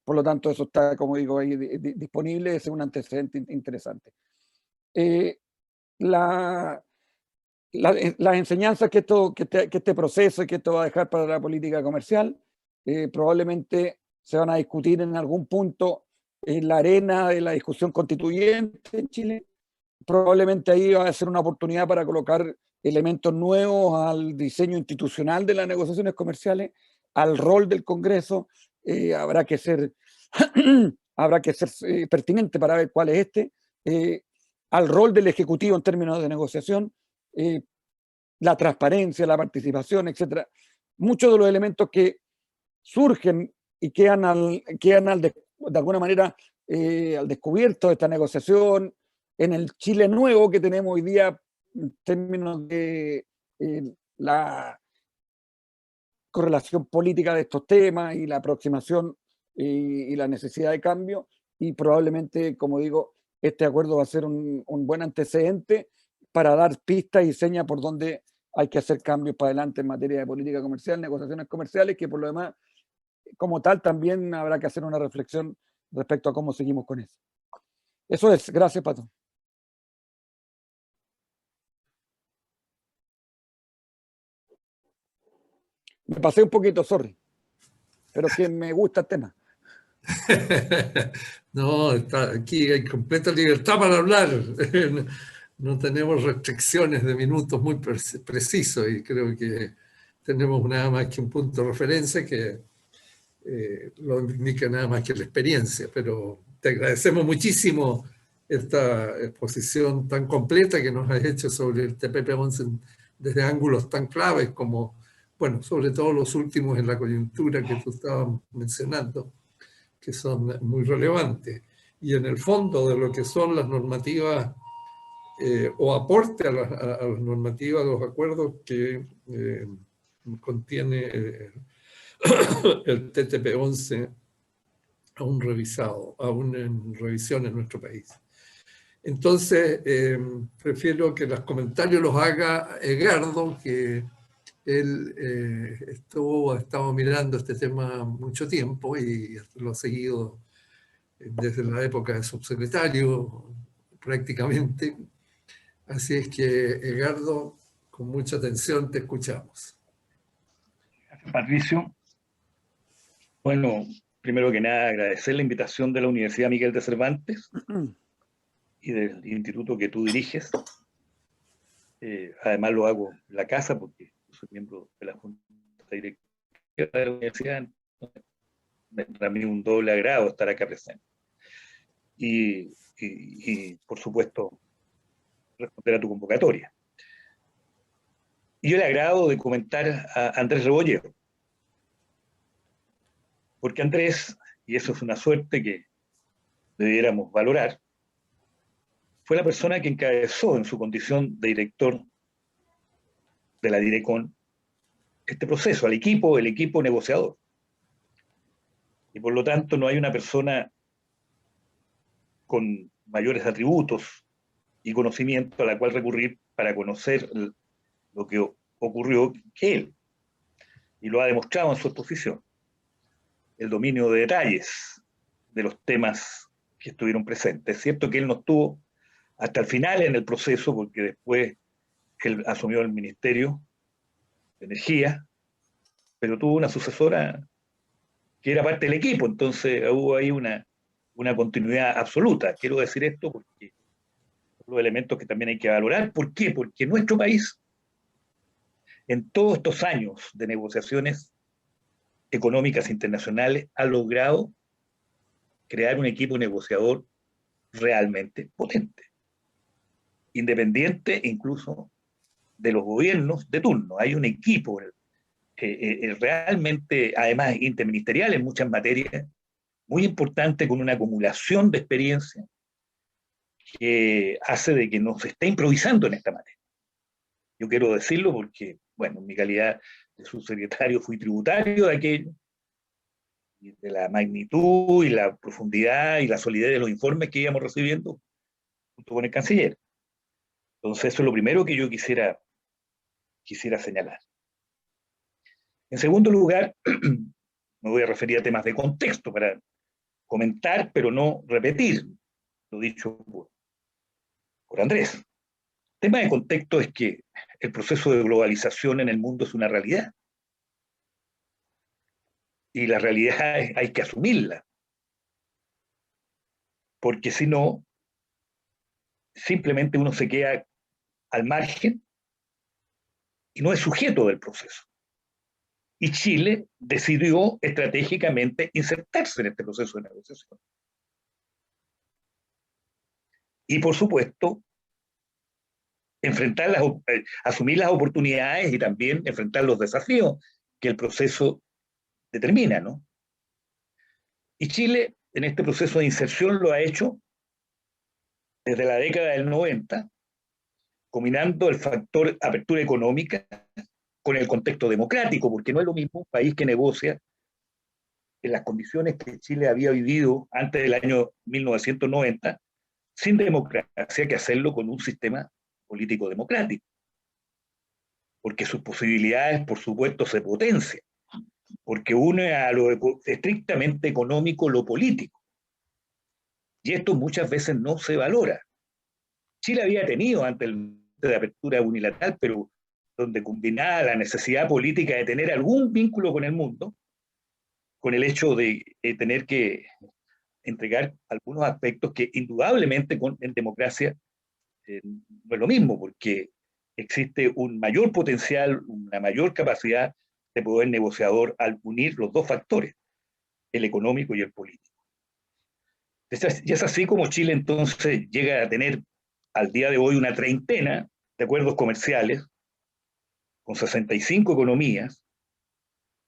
Por lo tanto, eso está, como digo, ahí disponible, es un antecedente interesante. Las enseñanzas que este proceso y que esto va a dejar para la política comercial probablemente se van a discutir en algún punto en la arena de la discusión constituyente en Chile. Probablemente ahí va a ser una oportunidad para colocar elementos nuevos al diseño institucional de las negociaciones comerciales, al rol del Congreso. Habrá que ser pertinente para ver cuál es este. al rol del Ejecutivo en términos de negociación, la transparencia, la participación, etcétera. Muchos de los elementos que surgen y quedan de alguna manera al descubierto de esta negociación, en el Chile nuevo que tenemos hoy día en términos de la correlación política de estos temas y la aproximación y la necesidad de cambio, y probablemente, como digo, este acuerdo va a ser un buen antecedente para dar pistas y señas por donde hay que hacer cambios para adelante en materia de política comercial, negociaciones comerciales, que por lo demás, como tal, también habrá que hacer una reflexión respecto a cómo seguimos con eso. Eso es. Gracias, Pato. Me pasé un poquito, sorry, pero es que me gusta el tema. No, aquí hay completa libertad para hablar. No tenemos restricciones de minutos muy precisos y creo que tenemos nada más que un punto de referencia que lo indica nada más que la experiencia. Pero te agradecemos muchísimo esta exposición tan completa que nos has hecho sobre el TPP-11 desde ángulos tan claves como, bueno, sobre todo los últimos en la coyuntura que tú estabas mencionando, que son muy relevantes. Y en el fondo de lo que son las normativas o aporte a las normativas, los acuerdos que contiene el TTP-11 aún revisado, aún en revisión en nuestro país. Entonces, prefiero que los comentarios los haga Edgardo, que él ha estado mirando este tema mucho tiempo y lo ha seguido desde la época de subsecretario prácticamente. Así es que, Edgardo, con mucha atención te escuchamos. Gracias, Patricio. Bueno, primero que nada, agradecer la invitación de la Universidad Miguel de Cervantes y del instituto que tú diriges. Además lo hago en la casa porque soy miembro de la Junta Directiva de la universidad. Para mí un doble agrado estar acá presente. Y por supuesto, responder a tu convocatoria. Y yo le agrado de comentar a Andrés Rebolledo, porque Andrés, y eso es una suerte que debiéramos valorar, fue la persona que encabezó en su condición de director de la Direcon este proceso, el equipo negociador. Y por lo tanto no hay una persona con mayores atributos y conocimiento a la cual recurrir para conocer lo que ocurrió que él. Y lo ha demostrado en su exposición. El dominio de detalles de los temas que estuvieron presentes. Es cierto que él no estuvo hasta el final en el proceso, porque después él asumió el Ministerio de Energía, pero tuvo una sucesora que era parte del equipo, entonces hubo ahí una continuidad absoluta. Quiero decir esto porque son los elementos que también hay que valorar. ¿Por qué? Porque nuestro país, en todos estos años de negociaciones económicas internacionales, ha logrado crear un equipo negociador realmente potente, independiente incluso de los gobiernos de turno. Hay un equipo realmente, además interministerial en muchas materias, muy importante, con una acumulación de experiencia que hace de que no se esté improvisando en esta materia. Yo quiero decirlo porque, bueno, en mi calidad de subsecretario fui tributario de aquello, de la magnitud y la profundidad y la solidez de los informes que íbamos recibiendo junto con el canciller. Entonces, eso es lo primero que yo quisiera señalar. En segundo lugar, me voy a referir a temas de contexto para comentar, pero no repetir lo dicho por Andrés. El tema de contexto es que el proceso de globalización en el mundo es una realidad. Y la realidad hay que asumirla. Porque si no, simplemente uno se queda al margen y no es sujeto del proceso. Y Chile decidió estratégicamente insertarse en este proceso de negociación. Y por supuesto, asumir las oportunidades y también enfrentar los desafíos que el proceso determina, ¿no? Y Chile, en este proceso de inserción, lo ha hecho desde la década del 90, combinando el factor apertura económica con el contexto democrático, porque no es lo mismo un país que negocia en las condiciones que Chile había vivido antes del año 1990, sin democracia, que hacerlo con un sistema político democrático, porque sus posibilidades, por supuesto, se potencian, porque une a lo estrictamente económico lo político, y esto muchas veces no se valora. Chile había tenido antes de apertura unilateral, pero donde combinaba la necesidad política de tener algún vínculo con el mundo, con el hecho de tener que entregar algunos aspectos que indudablemente en democracia no es lo mismo, porque existe un mayor potencial, una mayor capacidad de poder negociador al unir los dos factores, el económico y el político. Y es así como Chile entonces llega a tener al día de hoy una treintena de acuerdos comerciales con 65 economías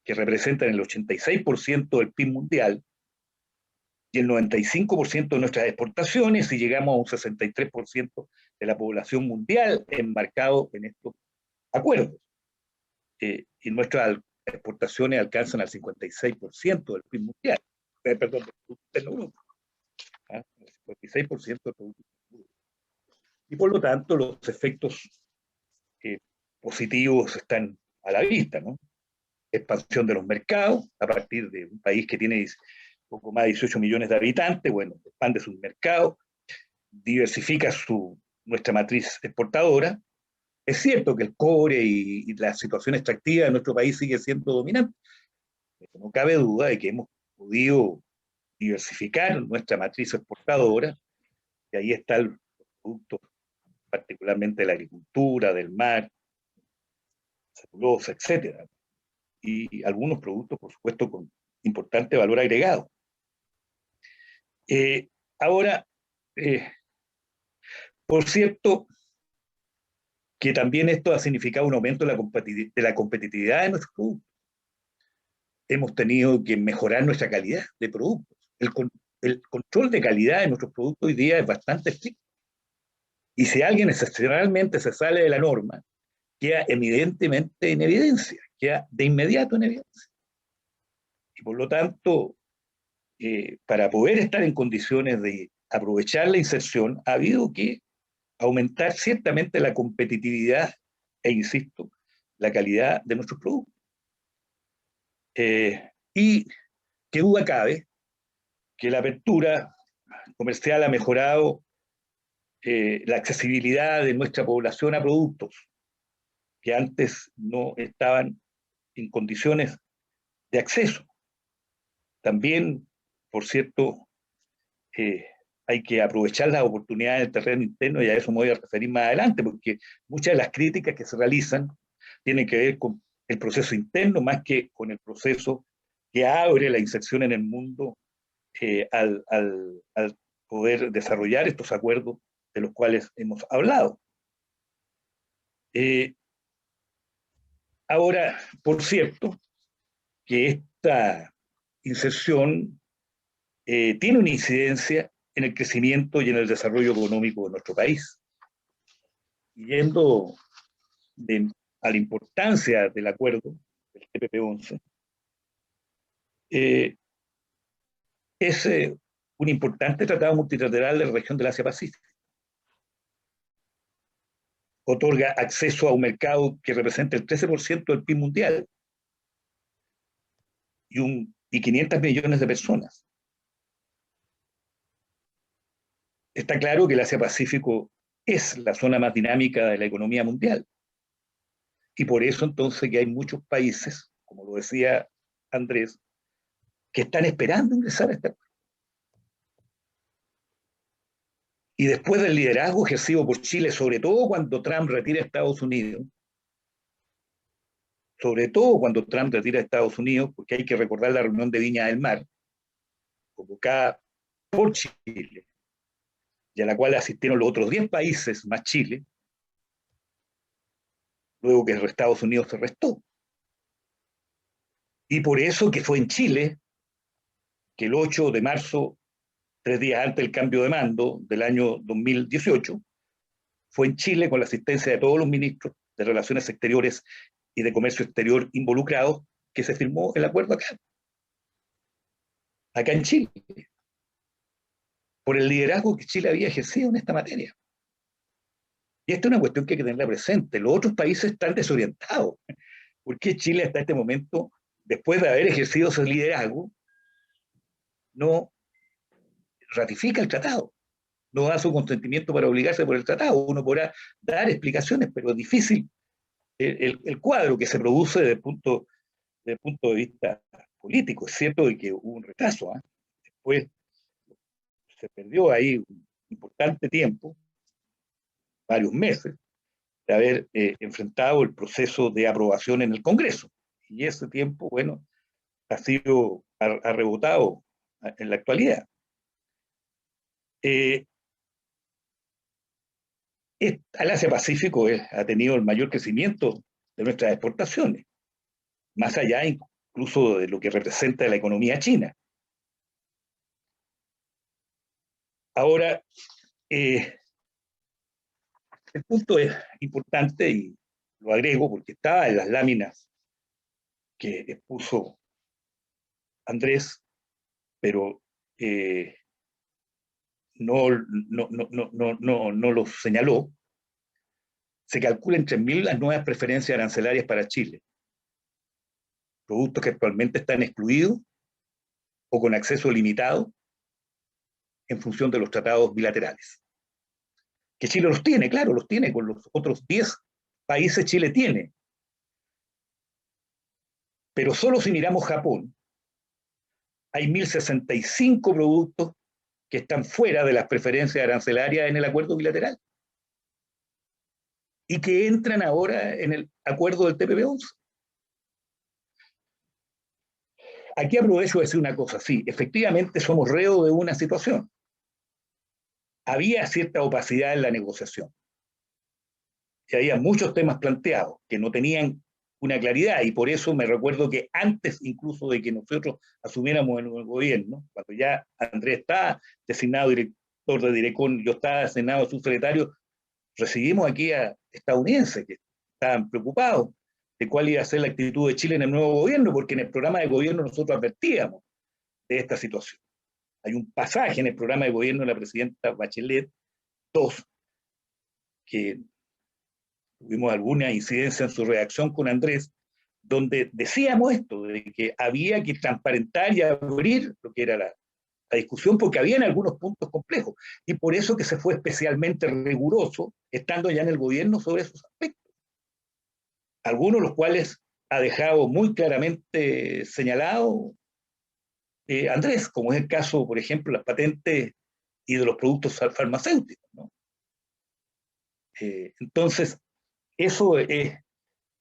que representan el 86% del PIB mundial y el 95% de nuestras exportaciones, y llegamos a un 63% de la población mundial enmarcado en estos acuerdos. Y nuestras exportaciones alcanzan al 56% del PIB mundial, perdón, del Producto Interno Bruto, ¿ah? El 56% del Producto Interno Bruto. Y por lo tanto, los efectos positivos están a la vista, ¿no? Expansión de los mercados, a partir de un país que tiene poco más de 18 millones de habitantes, bueno, expande sus mercados, diversifica nuestra matriz exportadora. Es cierto que el cobre y la situación extractiva de nuestro país sigue siendo dominante, pero no cabe duda de que hemos podido diversificar nuestra matriz exportadora, y ahí están los productos, particularmente de la agricultura, del mar, celulosa, etcétera, y algunos productos, por supuesto, con importante valor agregado. Ahora, por cierto, que también esto ha significado un aumento de la competitividad de nuestros productos. Hemos tenido que mejorar nuestra calidad de productos. El control de calidad de nuestros productos hoy día es bastante estricto. Y si alguien excepcionalmente se sale de la norma, queda evidentemente en evidencia, queda de inmediato en evidencia. Y por lo tanto, para poder estar en condiciones de aprovechar la inserción, ha habido que aumentar ciertamente la competitividad e, insisto, la calidad de nuestros productos. Y qué duda cabe que la apertura comercial ha mejorado la accesibilidad de nuestra población a productos que antes no estaban en condiciones de acceso. También, por cierto, hay que aprovechar las oportunidades del terreno interno, y a eso me voy a referir más adelante, porque muchas de las críticas que se realizan tienen que ver con el proceso interno más que con el proceso que abre la inserción en el mundo al poder desarrollar estos acuerdos de los cuales hemos hablado. Ahora, por cierto, que esta inserción tiene una incidencia en el crecimiento y en el desarrollo económico de nuestro país. Y yendo a la importancia del acuerdo, del TPP-11, es un importante tratado multilateral de la región del Asia-Pacífico. Otorga acceso a un mercado que representa el 13% del PIB mundial y 500 millones de personas. Está claro que el Asia-Pacífico es la zona más dinámica de la economía mundial. Y por eso entonces que hay muchos países, como lo decía Andrés, que están esperando ingresar a este acuerdo. Y después del liderazgo ejercido por Chile, sobre todo cuando Trump retira a Estados Unidos, porque hay que recordar la reunión de Viña del Mar, convocada por Chile, y a la cual asistieron los otros 10 países más Chile, luego que Estados Unidos se restó. Y por eso que fue en Chile que el 8 de marzo, 3 días antes del cambio de mando del año 2018, fue en Chile, con la asistencia de todos los ministros de Relaciones Exteriores y de Comercio Exterior involucrados, que se firmó el acuerdo acá en Chile, por el liderazgo que Chile había ejercido en esta materia. Y esta es una cuestión que hay que tenerla presente. Los otros países están desorientados. ¿Por qué Chile hasta este momento, después de haber ejercido ese liderazgo, no ratifica el tratado? No da su consentimiento para obligarse por el tratado. Uno podrá dar explicaciones, pero es difícil el cuadro que se produce desde el punto de vista político. Es cierto de que hubo un retraso, ¿eh? Después se perdió ahí un importante tiempo, varios meses, de haber enfrentado el proceso de aprobación en el Congreso. Y ese tiempo, bueno, ha rebotado en la actualidad. El Asia-Pacífico ha tenido el mayor crecimiento de nuestras exportaciones, más allá incluso de lo que representa la economía china. Ahora, el punto es importante y lo agrego porque está en las láminas que expuso Andrés, pero no lo señaló. Se calcula en 3.000 las nuevas preferencias arancelarias para Chile, productos que actualmente están excluidos o con acceso limitado en función de los tratados bilaterales. Que Chile los tiene, claro, los tiene, con los otros 10 países Chile tiene. Pero solo si miramos Japón, hay 1.065 productos que están fuera de las preferencias arancelarias en el acuerdo bilateral y que entran ahora en el acuerdo del TPP-11. Aquí aprovecho de decir una cosa, sí, efectivamente somos reo de una situación. Había cierta opacidad en la negociación. Y había muchos temas planteados que no tenían una claridad, y por eso me recuerdo que antes incluso de que nosotros asumiéramos el gobierno, cuando ya Andrés está designado director de Direcon, yo estaba designado subsecretario, recibimos aquí a estadounidenses que estaban preocupados de cuál iba a ser la actitud de Chile en el nuevo gobierno, porque en el programa de gobierno nosotros advertíamos de esta situación. Hay un pasaje en el programa de gobierno de la presidenta Bachelet 2, que tuvimos alguna incidencia en su reacción con Andrés, donde decíamos esto, de que había que transparentar y abrir lo que era la discusión, porque habían algunos puntos complejos, y por eso que se fue especialmente riguroso, estando ya en el gobierno, sobre esos aspectos. Algunos de los cuales ha dejado muy claramente señalado Andrés, como es el caso, por ejemplo, las patentes y de los productos farmacéuticos, ¿no? Entonces, eso es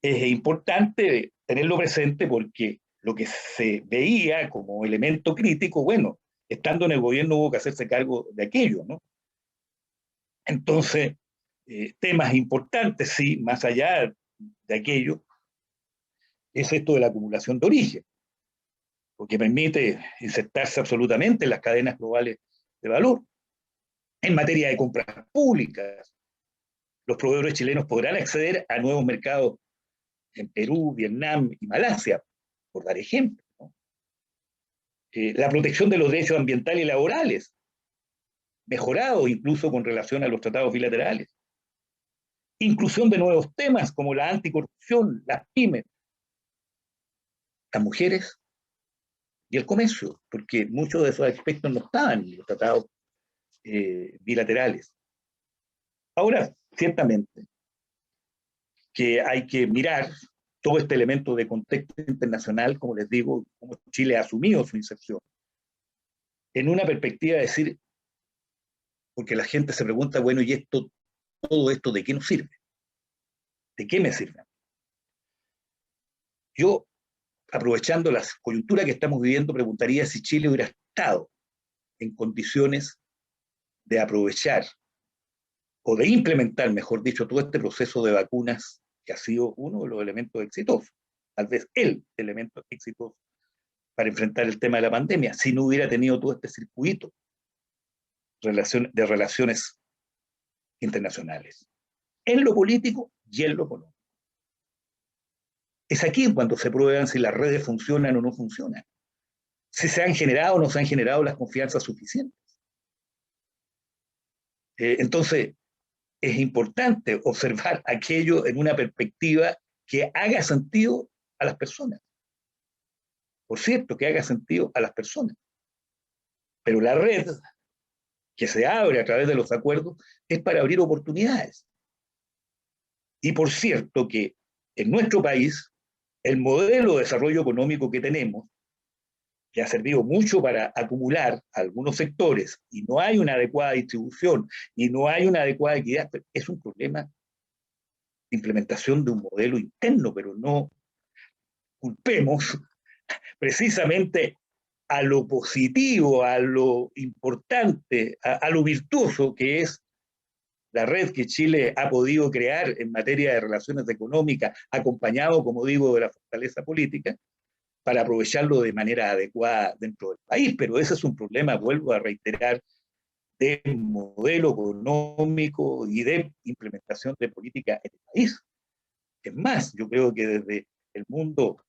importante tenerlo presente, porque lo que se veía como elemento crítico, bueno, estando en el gobierno hubo que hacerse cargo de aquello, ¿no? Entonces, temas importantes, sí, más allá de aquello, es esto de la acumulación de origen, porque permite insertarse absolutamente en las cadenas globales de valor. En materia de compras públicas, los proveedores chilenos podrán acceder a nuevos mercados en Perú, Vietnam y Malasia, por dar ejemplo, ¿no? La protección de los derechos ambientales y laborales, mejorado incluso con relación a los tratados bilaterales. Inclusión de nuevos temas como la anticorrupción, las pymes, las mujeres y el comercio, porque muchos de esos aspectos no estaban en los tratados bilaterales. Ahora, ciertamente, que hay que mirar todo este elemento de contexto internacional, como les digo, cómo Chile ha asumido su inserción, en una perspectiva de decir, porque la gente se pregunta, bueno, ¿y esto, todo esto de qué nos sirve? ¿De qué me sirve? Yo, aprovechando la coyuntura que estamos viviendo, preguntaría si Chile hubiera estado en condiciones de aprovechar o de implementar, mejor dicho, todo este proceso de vacunas que ha sido uno de los elementos exitosos, tal vez el elemento exitoso para enfrentar el tema de la pandemia, si no hubiera tenido todo este circuito de relaciones internacionales, en lo político y en lo económico. Es aquí cuando se prueban si las redes funcionan o no funcionan, si se han generado o no se han generado las confianzas suficientes. Entonces, es importante observar aquello en una perspectiva que haga sentido a las personas. Por cierto, que haga sentido a las personas. Pero la red que se abre a través de los acuerdos es para abrir oportunidades. Y por cierto que en nuestro país, el modelo de desarrollo económico que tenemos, que ha servido mucho para acumular algunos sectores, y no hay una adecuada distribución, y no hay una adecuada equidad, es un problema de implementación de un modelo interno, pero no culpemos precisamente a lo positivo, a lo importante, a lo virtuoso que es la red que Chile ha podido crear en materia de relaciones económicas, acompañado, como digo, de la fortaleza política, para aprovecharlo de manera adecuada dentro del país. Pero ese es un problema, vuelvo a reiterar, de modelo económico y de implementación de política en el país. Es más, yo creo que desde el mundo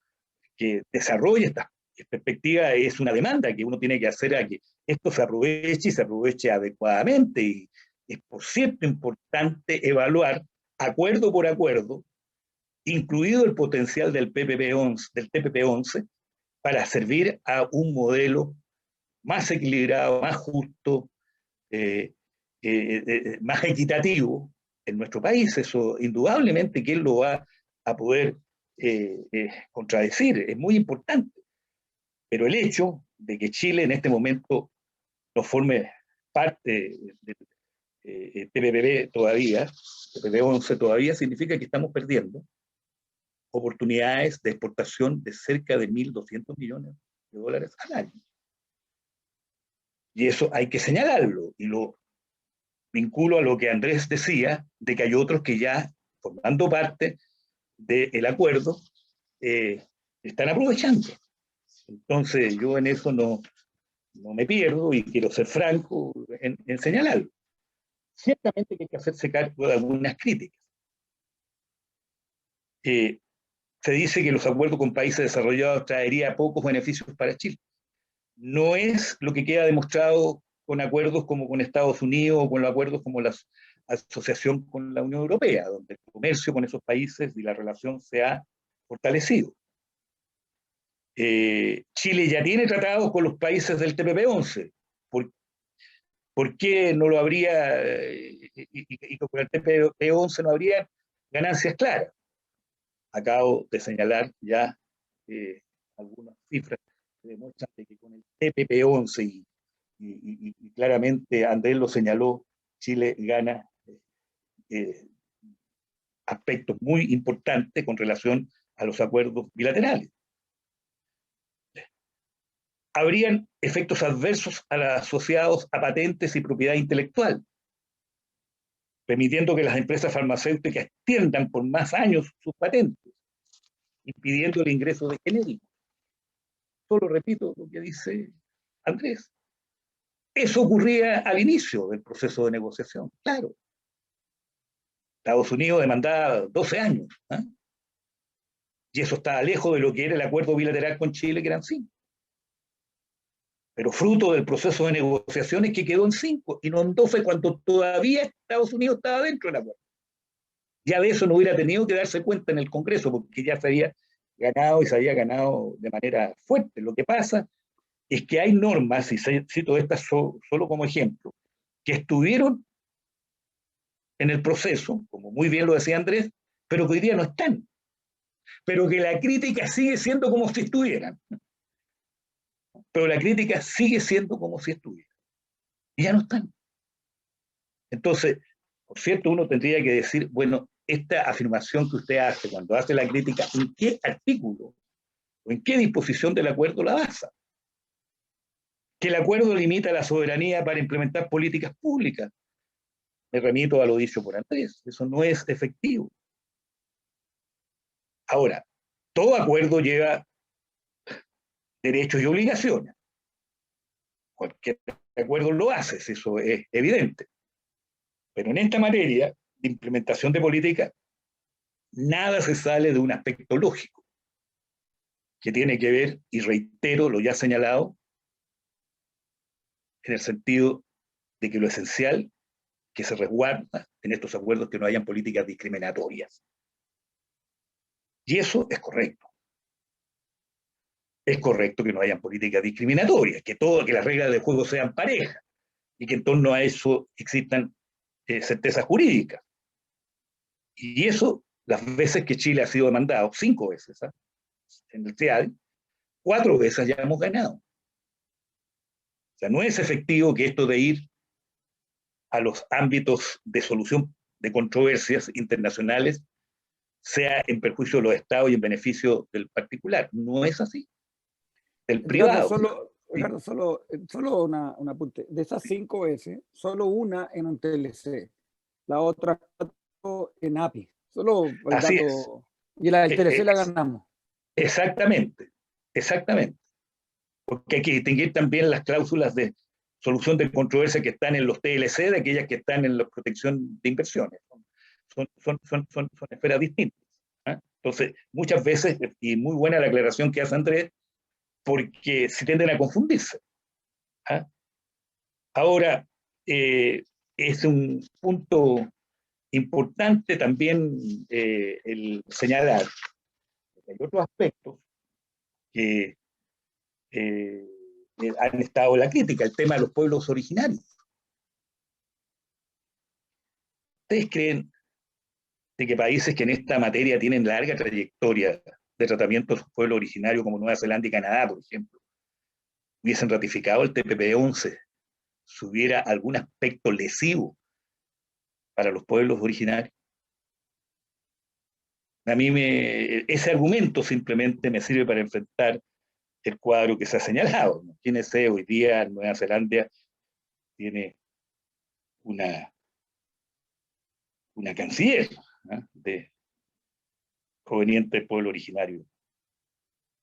que desarrolla esta perspectiva es una demanda que uno tiene que hacer a que esto se aproveche y se aproveche adecuadamente. Y es, por cierto, importante evaluar acuerdo por acuerdo, incluido el potencial del TPP-11, para servir a un modelo más equilibrado, más justo, más equitativo en nuestro país. Eso indudablemente, ¿quién lo va a poder contradecir? Es muy importante. Pero el hecho de que Chile en este momento no forme parte del TPP todavía, TPP-11 todavía, significa que estamos perdiendo oportunidades de exportación de cerca de 1.200 millones de dólares al año. Y eso hay que señalarlo, y lo vinculo a lo que Andrés decía, de que hay otros que ya, formando parte del acuerdo, están aprovechando. Entonces, yo en eso no me pierdo y quiero ser franco en señalarlo. Ciertamente que hay que hacerse cargo de algunas críticas. Se dice que los acuerdos con países desarrollados traería pocos beneficios para Chile. No es lo que queda demostrado con acuerdos como con Estados Unidos o con los acuerdos como la asociación con la Unión Europea, donde el comercio con esos países y la relación se ha fortalecido. Chile ya tiene tratados con los países del TPP-11. ¿Por qué no lo habría, y con el TPP-11 no habría ganancias claras? Acabo de señalar ya algunas cifras que demuestran que con el TPP-11 y claramente Andrés lo señaló, Chile gana aspectos muy importantes con relación a los acuerdos bilaterales. Habrían efectos adversos asociados a patentes y propiedad intelectual, permitiendo que las empresas farmacéuticas extiendan por más años sus patentes, impidiendo el ingreso de genéricos. Solo repito lo que dice Andrés. Eso ocurría al inicio del proceso de negociación, claro. Estados Unidos demandaba 12 años, ¿eh? Y eso estaba lejos de lo que era el acuerdo bilateral con Chile, que eran 5. Pero fruto del proceso de negociaciones que quedó en 5 y no en 12, cuando todavía Estados Unidos estaba dentro del acuerdo. Ya de eso no hubiera tenido que darse cuenta en el Congreso, porque ya se había ganado y se había ganado de manera fuerte. Lo que pasa es que hay normas, y cito estas solo como ejemplo, que estuvieron en el proceso, como muy bien lo decía Andrés, pero que hoy día no están. Pero que la crítica sigue siendo como si estuvieran. Pero la crítica sigue siendo como si estuviera. Y ya no están. Entonces, por cierto, uno tendría que decir, bueno, esta afirmación que usted hace cuando hace la crítica, ¿en qué artículo o en qué disposición del acuerdo la basa? que el acuerdo limita la soberanía para implementar políticas públicas. Me remito a lo dicho por Andrés, eso no es efectivo. Ahora, todo acuerdo lleva derechos y obligaciones. Cualquier acuerdo lo hace, eso es evidente. Pero en esta materia de implementación de política, nada se sale de un aspecto lógico, que tiene que ver, y reitero lo ya señalado, en el sentido de que lo esencial que se resguarda en estos acuerdos que no hayan políticas discriminatorias. Y eso es correcto. Es correcto que no hayan políticas discriminatorias, que las reglas del juego sean parejas y que en torno a eso existan certezas jurídicas. Y eso, las veces que Chile ha sido demandado, 5 veces, ¿eh? En el TEAD, 4 veces ya hemos ganado. O sea, no es efectivo que esto de ir a los ámbitos de solución de controversias internacionales sea en perjuicio de los estados y en beneficio del particular. No es así. Del privado. Ricardo, solo un apunte. De esas 5 veces, solo una en un TLC, la otra en API. Solo el Así dato. Y la del TLC la ganamos. Exactamente, exactamente. Porque hay que distinguir también las cláusulas de solución de controversia que están en los TLC de aquellas que están en la protección de inversiones. Son esferas distintas. ¿Eh? Entonces, muchas veces, y muy buena la aclaración que hace Andrés, porque se tienden a confundirse. ¿Eh? Ahora, es un punto importante también el señalar que hay otros aspectos que han estado en la crítica, el tema de los pueblos originarios. ¿Ustedes creen de que países que en esta materia tienen larga trayectoria de tratamiento de sus pueblos originarios, como Nueva Zelanda y Canadá, por ejemplo, hubiesen ratificado el TPP-11 si hubiera algún aspecto lesivo para los pueblos originarios? A mí ese argumento simplemente me sirve para enfrentar el cuadro que se ha señalado. Imagínense, hoy día Nueva Zelanda tiene una canciller, ¿eh? Proveniente del pueblo originario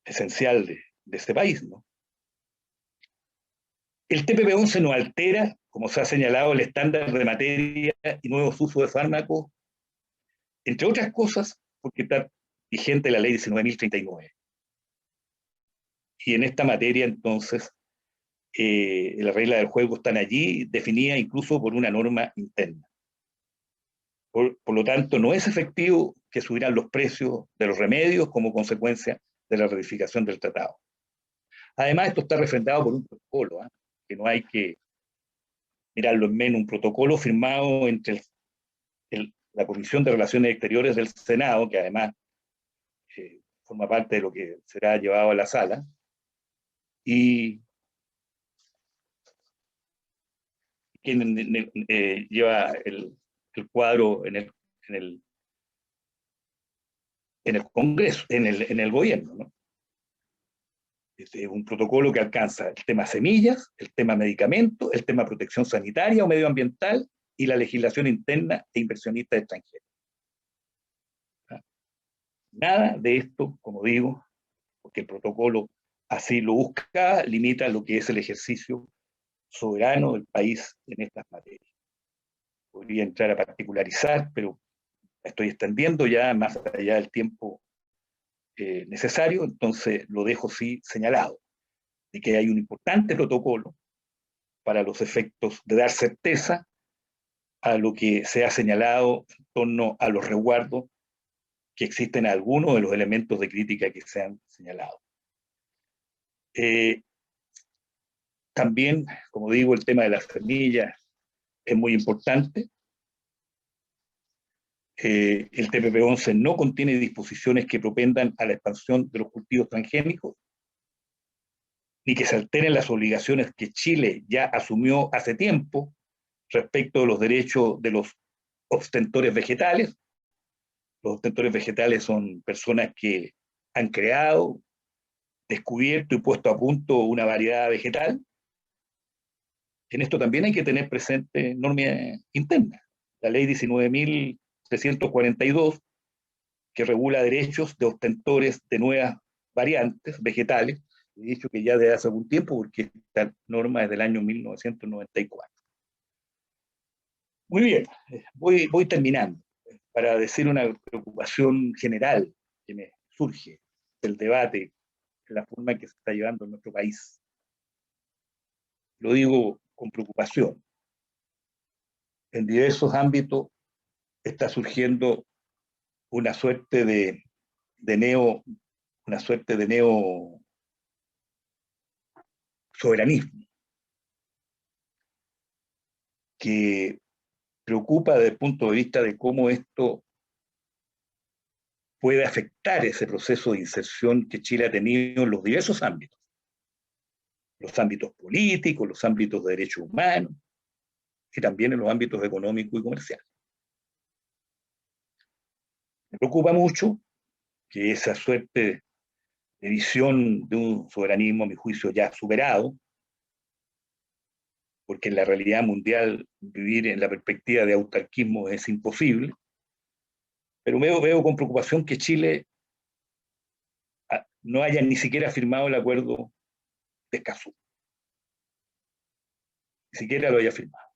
esencial de este país, ¿no? El TPP-11 no altera, como se ha señalado, el estándar de materia y nuevos usos de fármacos, entre otras cosas, porque está vigente la ley 19.039. Y en esta materia, entonces, las reglas del juego están allí, definidas incluso por una norma interna. Por lo tanto, no es efectivo que subirán los precios de los remedios como consecuencia de la ratificación del tratado. Además, esto está refrendado por un protocolo, que no hay que mirarlo en menos, un protocolo firmado entre la Comisión de Relaciones Exteriores del Senado, que además forma parte de lo que será llevado a la sala, y quien lleva el cuadro en el Congreso, en el gobierno, ¿no? Es un protocolo que alcanza el tema semillas, el tema medicamentos, el tema protección sanitaria o medioambiental y la legislación interna e inversionistas extranjeros. Nada de esto, como digo, porque el protocolo así lo busca, limita lo que es el ejercicio soberano del país en estas materias. Podría entrar a particularizar, pero estoy extendiendo ya más allá del tiempo necesario, entonces lo dejo sí señalado, de que hay un importante protocolo para los efectos de dar certeza a lo que se ha señalado en torno a los resguardos que existen a algunos de los elementos de crítica que se han señalado. También, como digo, el tema de las semillas es muy importante. El TPP-11 no contiene disposiciones que propendan a la expansión de los cultivos transgénicos, ni que se alteren las obligaciones que Chile ya asumió hace tiempo respecto de los derechos de los ostentores vegetales. Los ostentores vegetales son personas que han creado, descubierto y puesto a punto una variedad vegetal en esto también hay que tener presente normas internas. La ley 19.342, que regula derechos de ostentores de nuevas variantes vegetales, he dicho que ya desde hace algún tiempo, porque esta norma es del año 1994. Muy bien, voy terminando, para decir una preocupación general que me surge del debate, de la forma en que se está llevando en nuestro país. Lo digo con preocupación. En diversos ámbitos está surgiendo una suerte de neo soberanismo que preocupa desde el punto de vista de cómo esto puede afectar ese proceso de inserción que Chile ha tenido en los diversos ámbitos. Los ámbitos políticos, los ámbitos de derechos humanos y también en los ámbitos económicos y comerciales. Me preocupa mucho que esa suerte de visión de un soberanismo, a mi juicio, ya superado, porque en la realidad mundial vivir en la perspectiva de autarquismo es imposible, pero veo con preocupación que Chile no haya ni siquiera firmado el acuerdo de Escazú. Ni siquiera lo haya firmado.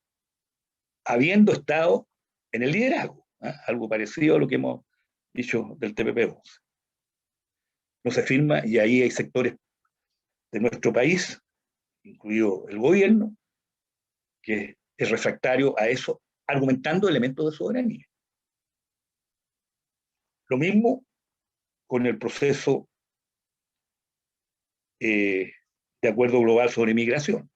Habiendo estado en el liderazgo, algo parecido a lo que hemos dicho del TPP-11. No se firma y ahí hay sectores de nuestro país, incluido el gobierno, que es refractario a eso, argumentando elementos de soberanía. Lo mismo con el proceso de acuerdo global sobre migración.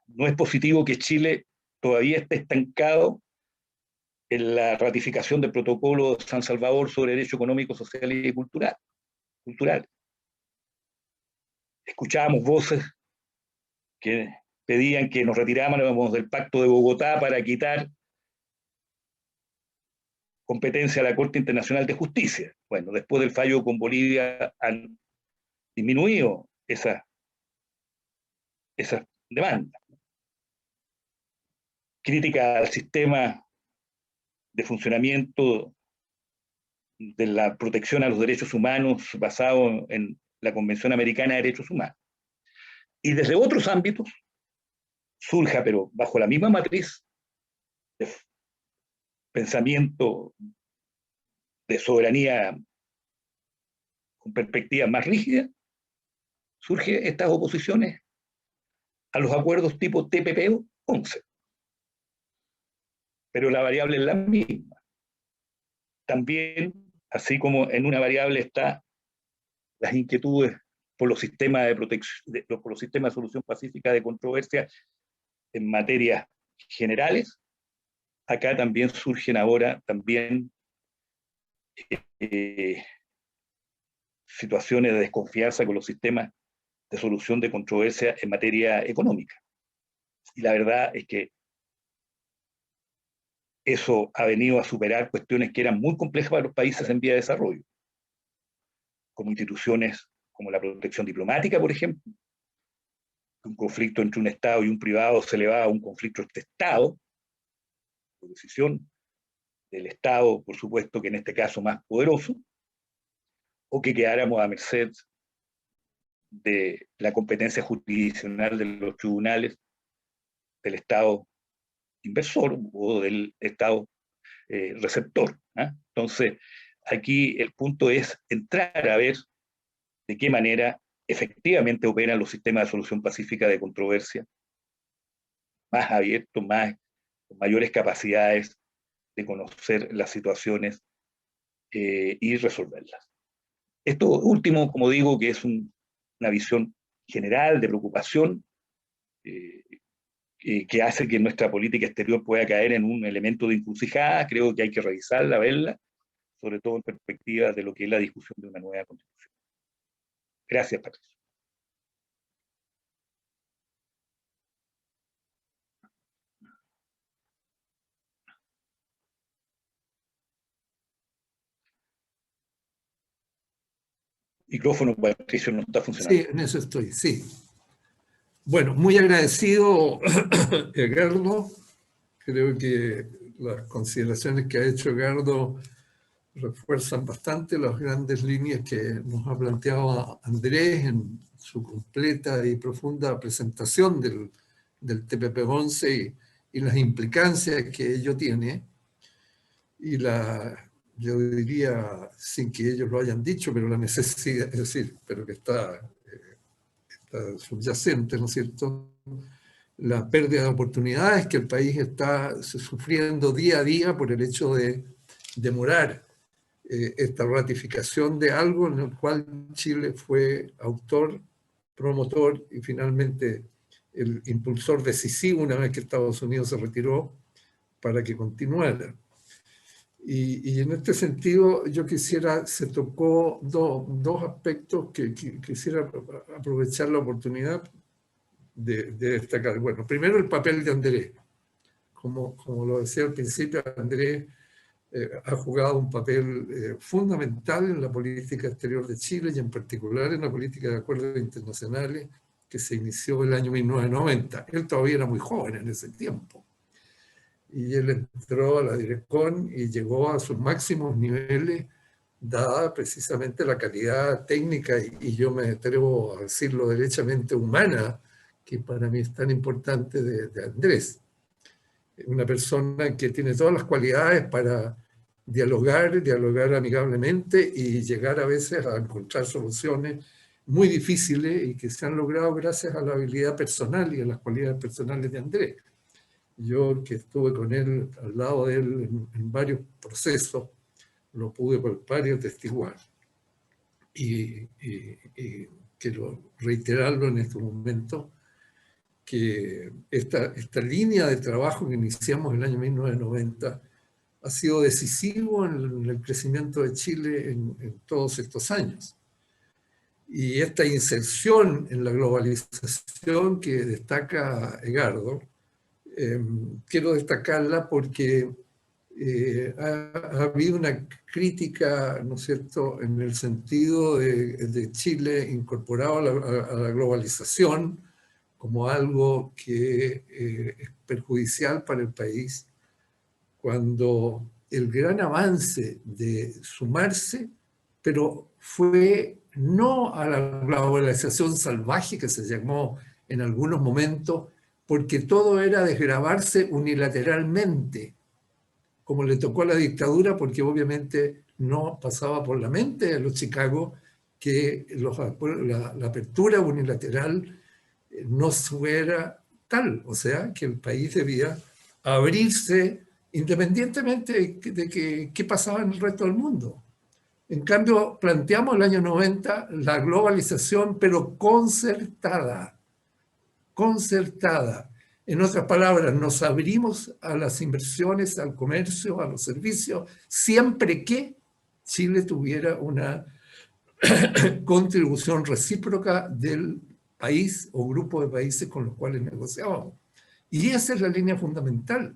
No es positivo que Chile todavía esté estancado en la ratificación del protocolo de San Salvador sobre derecho económico, social y cultural. Escuchábamos voces que pedían que nos retiráramos del Pacto de Bogotá para quitar competencia a la Corte Internacional de Justicia. Bueno, después del fallo con Bolivia han disminuido esas demandas. Crítica al sistema de funcionamiento de la protección a los derechos humanos basado en la Convención Americana de Derechos Humanos. Y desde otros ámbitos surja, pero bajo la misma matriz de pensamiento de soberanía con perspectiva más rígida, surgen estas oposiciones a los acuerdos tipo TPP-11. Pero la variable es la misma. También, así como en una variable está las inquietudes por los sistemas de protección, por los sistemas de solución pacífica de controversia en materias generales, acá también surgen ahora también situaciones de desconfianza con los sistemas de solución de controversia en materia económica. Y la verdad es que eso ha venido a superar cuestiones que eran muy complejas para los países en vía de desarrollo, como instituciones como la protección diplomática, por ejemplo. Un conflicto entre un Estado y un privado se elevaba a un conflicto entre Estado, por decisión del Estado, por supuesto, que en este caso más poderoso, o que quedáramos a merced de la competencia jurisdiccional de los tribunales del Estado inversor o del Estado receptor. Entonces, aquí el punto es entrar a ver de qué manera efectivamente operan los sistemas de solución pacífica de controversia, más abiertos, con mayores capacidades de conocer las situaciones y resolverlas. Esto último, como digo, que es una visión general de preocupación que hace que nuestra política exterior pueda caer en un elemento de encrucijada. Creo que hay que revisarla, verla, sobre todo en perspectiva de lo que es la discusión de una nueva constitución. Gracias, Patricio. Micrófono, Patricio, no está funcionando. Sí, en eso estoy, sí. Bueno, muy agradecido, Edgardo. Creo que las consideraciones que ha hecho Edgardo refuerzan bastante las grandes líneas que nos ha planteado Andrés en su completa y profunda presentación del TPP-11 y las implicancias que ello tiene. Y yo diría, sin que ellos lo hayan dicho, pero la necesidad, es decir, pero que está subyacente, ¿no es cierto?, la pérdida de oportunidades que el país está sufriendo día a día por el hecho de demorar esta ratificación de algo en el cual Chile fue autor, promotor y finalmente el impulsor decisivo una vez que Estados Unidos se retiró para que continuara. Y en este sentido yo se tocó dos aspectos que quisiera aprovechar la oportunidad de destacar. Bueno, primero el papel de Andrés. Como lo decía al principio, Andrés ha jugado un papel fundamental en la política exterior de Chile y en particular en la política de acuerdos internacionales que se inició el año 1990. Él todavía era muy joven en ese tiempo. Y él entró a la Dirección y llegó a sus máximos niveles, dada precisamente la calidad técnica y yo me atrevo a decirlo derechamente humana, que para mí es tan importante de Andrés. Una persona que tiene todas las cualidades para dialogar amigablemente y llegar a veces a encontrar soluciones muy difíciles y que se han logrado gracias a la habilidad personal y a las cualidades personales de Andrés. Yo, que estuve con él, al lado de él en varios procesos, lo pude palpar y atestiguar. Y quiero reiterarlo en este momento, que esta línea de trabajo que iniciamos en el año 1990 ha sido decisivo en el crecimiento de Chile en todos estos años. Y esta inserción en la globalización que destaca Edgardo, quiero destacarla porque ha habido una crítica, ¿no es cierto?, en el sentido de Chile incorporado a la globalización como algo que es perjudicial para el país, cuando el gran avance de sumarse, pero fue no a la globalización salvaje que se llamó en algunos momentos, porque todo era desgravarse unilateralmente, como le tocó a la dictadura, porque obviamente no pasaba por la mente de los Chicago que la apertura unilateral no fuera tal, o sea, que el país debía abrirse independientemente de qué pasaba en el resto del mundo. En cambio, planteamos el año 90 la globalización, pero concertada. En otras palabras, nos abrimos a las inversiones, al comercio, a los servicios, siempre que Chile tuviera una contribución recíproca del país o grupo de países con los cuales negociábamos. Y esa es la línea fundamental,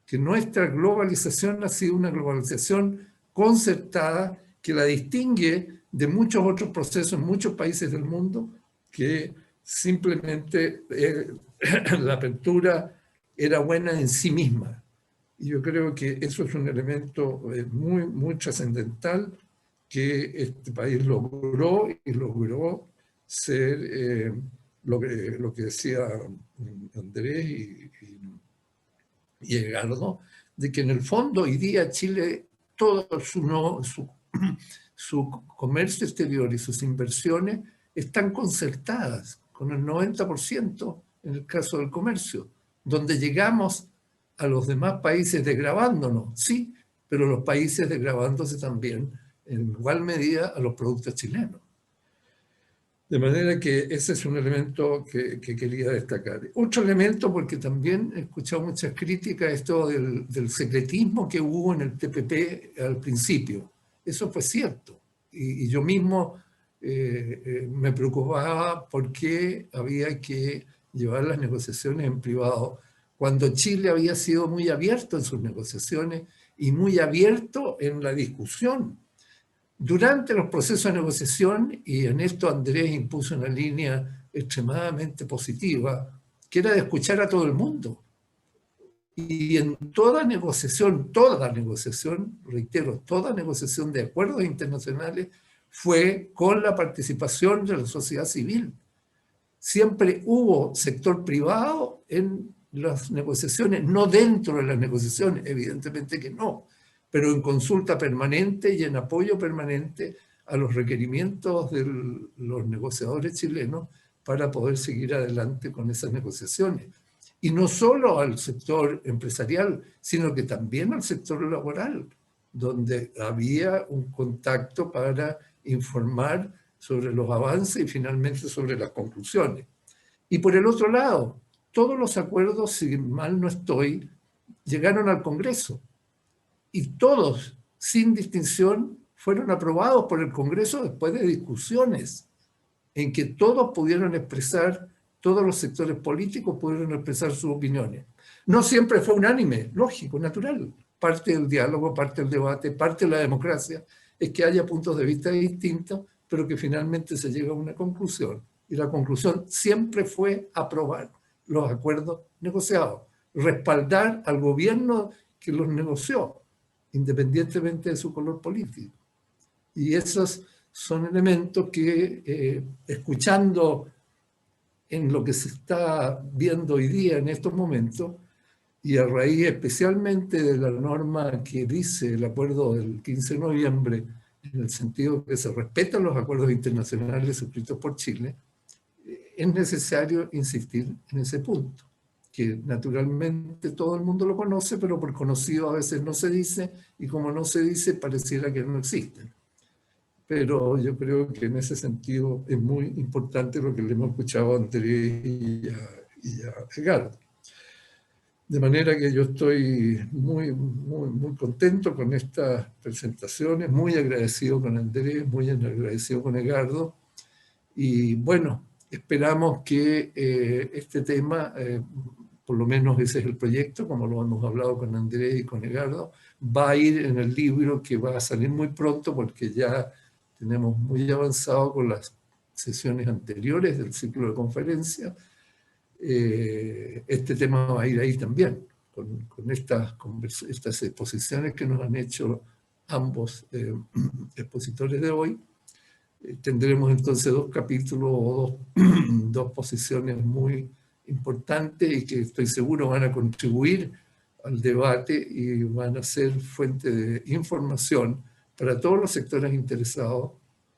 que nuestra globalización ha sido una globalización concertada que la distingue de muchos otros procesos en muchos países del mundo, que simplemente la apertura era buena en sí misma. Y yo creo que eso es un elemento muy trascendental que este país logró ser lo que decía Andrés y Edgardo, de que en el fondo hoy día Chile, todo su comercio exterior y sus inversiones están concertadas con el 90% en el caso del comercio, donde llegamos a los demás países desgravándonos, sí, pero los países desgravándose también en igual medida a los productos chilenos. De manera que ese es un elemento que quería destacar. Otro elemento, porque también he escuchado muchas críticas, esto del secretismo que hubo en el TPP al principio. Eso fue cierto. Y yo mismo me preocupaba por qué había que llevar las negociaciones en privado, cuando Chile había sido muy abierto en sus negociaciones y muy abierto en la discusión. Durante los procesos de negociación, y en esto Andrés impuso una línea extremadamente positiva, que era de escuchar a todo el mundo. Y en toda negociación, reitero, toda negociación de acuerdos internacionales fue con la participación de la sociedad civil. Siempre hubo sector privado en las negociaciones, no dentro de las negociaciones, evidentemente que no, pero en consulta permanente y en apoyo permanente a los requerimientos de los negociadores chilenos para poder seguir adelante con esas negociaciones. Y no solo al sector empresarial, sino que también al sector laboral, donde había un contacto para informar sobre los avances y finalmente sobre las conclusiones. Y por el otro lado, todos los acuerdos, si mal no estoy, llegaron al Congreso. Y todos, sin distinción, fueron aprobados por el Congreso después de discusiones en que todos pudieron expresar, todos los sectores políticos pudieron expresar sus opiniones. No siempre fue unánime, lógico, natural. Parte del diálogo, parte del debate, parte de la democracia es que haya puntos de vista distintos, pero que finalmente se llega a una conclusión. Y la conclusión siempre fue aprobar los acuerdos negociados, respaldar al gobierno que los negoció, independientemente de su color político. Y esos son elementos que, escuchando en lo que se está viendo hoy día en estos momentos, y a raíz especialmente de la norma que dice el acuerdo del 15 de noviembre, en el sentido que se respetan los acuerdos internacionales suscritos por Chile, es necesario insistir en ese punto, que naturalmente todo el mundo lo conoce, pero por conocido a veces no se dice, y como no se dice, pareciera que no existen. Pero yo creo que en ese sentido es muy importante lo que le hemos escuchado a Andrés y a Edgardo. De manera que yo estoy muy contento con estas presentaciones, muy agradecido con Andrés, muy agradecido con Edgardo. Y bueno, esperamos que este tema, por lo menos ese es el proyecto, como lo hemos hablado con Andrés y con Edgardo, va a ir en el libro que va a salir muy pronto porque ya tenemos muy avanzado con las sesiones anteriores del ciclo de conferencia. Este tema va a ir ahí también, con estas exposiciones que nos han hecho ambos expositores de hoy. Tendremos entonces 2 capítulos o dos posiciones muy importantes y que estoy seguro van a contribuir al debate y van a ser fuente de información para todos los sectores interesados,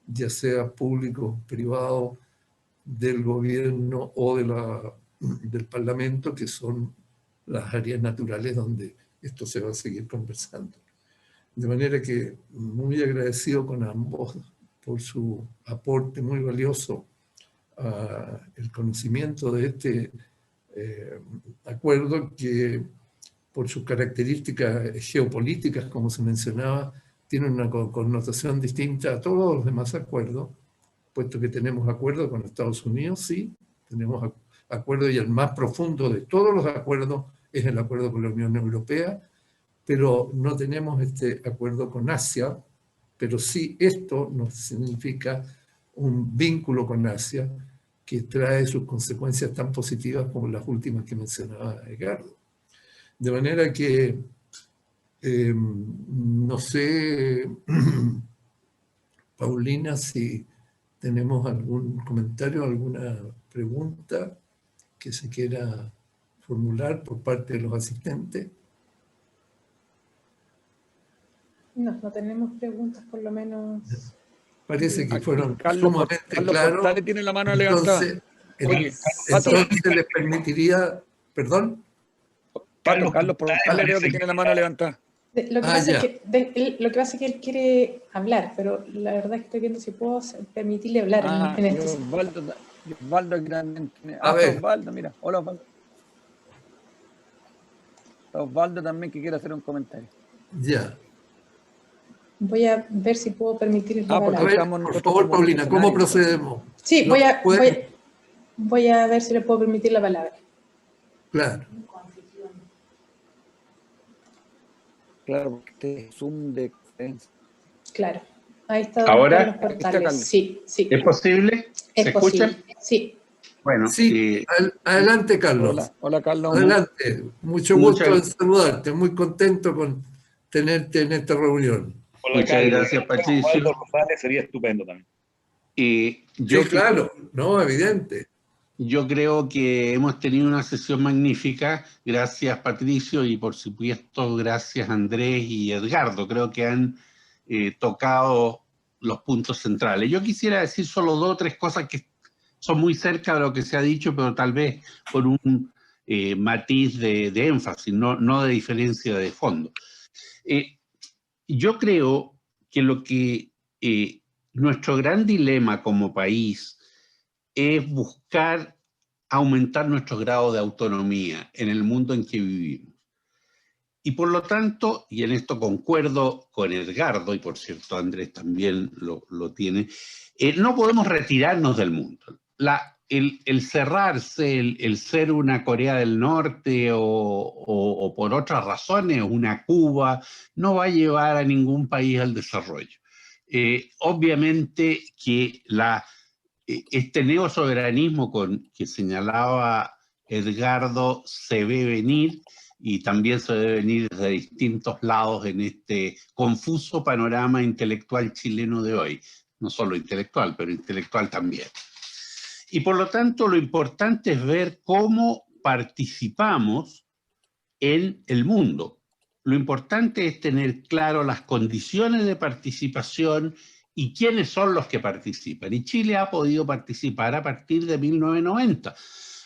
ya sea público, privado, del gobierno o del Parlamento, que son las áreas naturales donde esto se va a seguir conversando. De manera que muy agradecido con ambos por su aporte muy valioso al conocimiento de este acuerdo que, por sus características geopolíticas, como se mencionaba, tiene una connotación distinta a todos los demás acuerdos, puesto que tenemos acuerdos con Estados Unidos, sí, tenemos acuerdos, y el más profundo de todos los acuerdos es el acuerdo con la Unión Europea, pero no tenemos este acuerdo con Asia, pero sí esto nos significa un vínculo con Asia que trae sus consecuencias tan positivas como las últimas que mencionaba Edgardo. De manera que, no sé, Paulina, si tenemos algún comentario, alguna pregunta que se quiera formular por parte de los asistentes. No tenemos preguntas, por lo menos. Parece que fueron Carlos sumamente claros. Portales tiene la mano levantada. Entonces les permitiría, perdón. Carlos Portales creo que tiene la mano levantada. Lo que pasa es que él quiere hablar, pero la verdad es que estoy viendo si puedo permitirle hablar en esto. Osvaldo también tiene. Osvaldo, mira. Hola, Osvaldo. Osvaldo también que quiere hacer un comentario. Ya. Voy a ver si puedo permitirle la palabra. Por favor, Paulina, ¿cómo procedemos? Sí, voy a ver si le puedo permitir la palabra. Claro. Claro, porque este Zoom de conferencia. Claro. Ahí está. ¿Ahora? Los portales. Sí. ¿Es posible? ¿Se escucha? Sí. Bueno, Sí, adelante, Carlos. Hola, Carlos. Adelante. Mucho gusto en saludarte. Muy contento con tenerte en esta reunión. Hola, muchas Carlos. gracias, Patricio. Osvaldo Rosales sería estupendo también. Yo, Sí, claro, no, evidente. yo creo que hemos tenido una sesión magnífica. Gracias, Patricio, y por supuesto, gracias, Andrés y Edgardo. Creo que han tocado los puntos centrales. Yo quisiera decir solo 2 o 3 cosas que son muy cerca de lo que se ha dicho, pero tal vez por un matiz de énfasis, no de diferencia de fondo. Yo creo que lo que nuestro gran dilema como país es buscar aumentar nuestro grado de autonomía en el mundo en que vivimos. Y por lo tanto, y en esto concuerdo con Edgardo, y por cierto Andrés también lo tiene, no podemos retirarnos del mundo. El cerrarse, el ser una Corea del Norte o por otras razones una Cuba, no va a llevar a ningún país al desarrollo. Obviamente que este neosoberanismo que señalaba Edgardo se ve venir, y también se debe venir desde distintos lados en este confuso panorama intelectual chileno de hoy. No solo intelectual, pero intelectual también. Y por lo tanto, lo importante es ver cómo participamos en el mundo. Lo importante es tener claro las condiciones de participación y quiénes son los que participan. Y Chile ha podido participar a partir de 1990.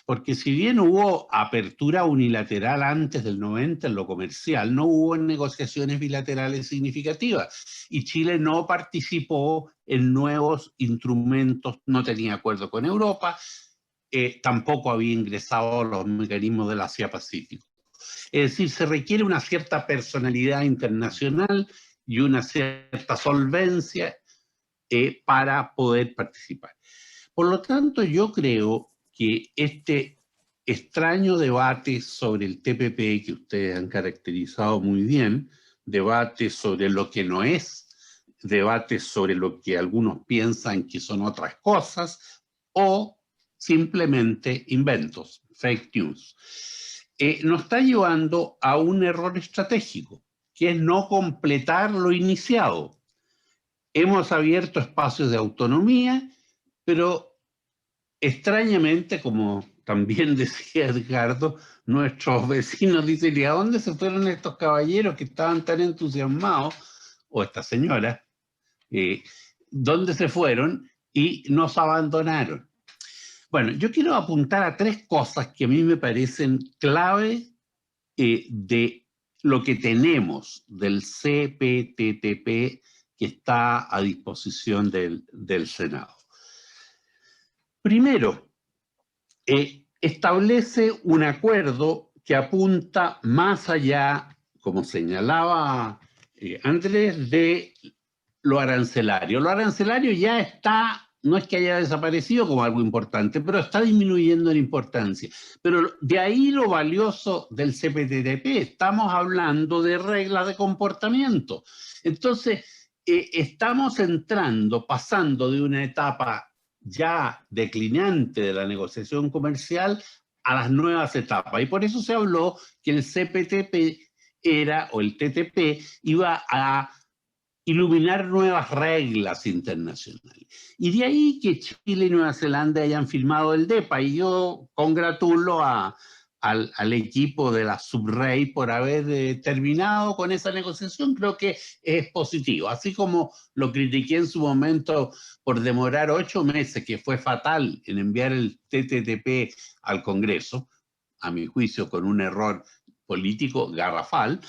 Porque si bien hubo apertura unilateral antes del 90 en lo comercial, no hubo negociaciones bilaterales significativas. Y Chile no participó en nuevos instrumentos, no tenía acuerdo con Europa, tampoco había ingresado a los mecanismos del Asia-Pacífico. Es decir, se requiere una cierta personalidad internacional y una cierta solvencia para poder participar. Por lo tanto, yo creo que este extraño debate sobre el TPP que ustedes han caracterizado muy bien, debate sobre lo que no es, debate sobre lo que algunos piensan que son otras cosas, o simplemente inventos, fake news, nos está llevando a un error estratégico, que es no completar lo iniciado. Hemos abierto espacios de autonomía, pero extrañamente, como también decía Edgardo, nuestros vecinos dicen, ¿y a dónde se fueron estos caballeros que estaban tan entusiasmados? O esta señora, ¿dónde se fueron? Y nos abandonaron. Bueno, yo quiero apuntar a 3 cosas que a mí me parecen clave de lo que tenemos del CPTPP que está a disposición del Senado. Primero, establece un acuerdo que apunta más allá, como señalaba Andrés, de lo arancelario. Lo arancelario ya está, no es que haya desaparecido como algo importante, pero está disminuyendo en importancia. Pero de ahí lo valioso del CPTPP, estamos hablando de reglas de comportamiento. Entonces, estamos pasando de una etapa ya declinante de la negociación comercial a las nuevas etapas. Y por eso se habló que el CPTP o el TTP iba a iluminar nuevas reglas internacionales. Y de ahí que Chile y Nueva Zelanda hayan firmado el DEPA. Y yo congratulo al equipo de la Subrey por haber terminado con esa negociación. Creo que es positivo. Así como lo critiqué en su momento por demorar 8 meses, que fue fatal en enviar el TTP al Congreso, a mi juicio con un error político garrafal,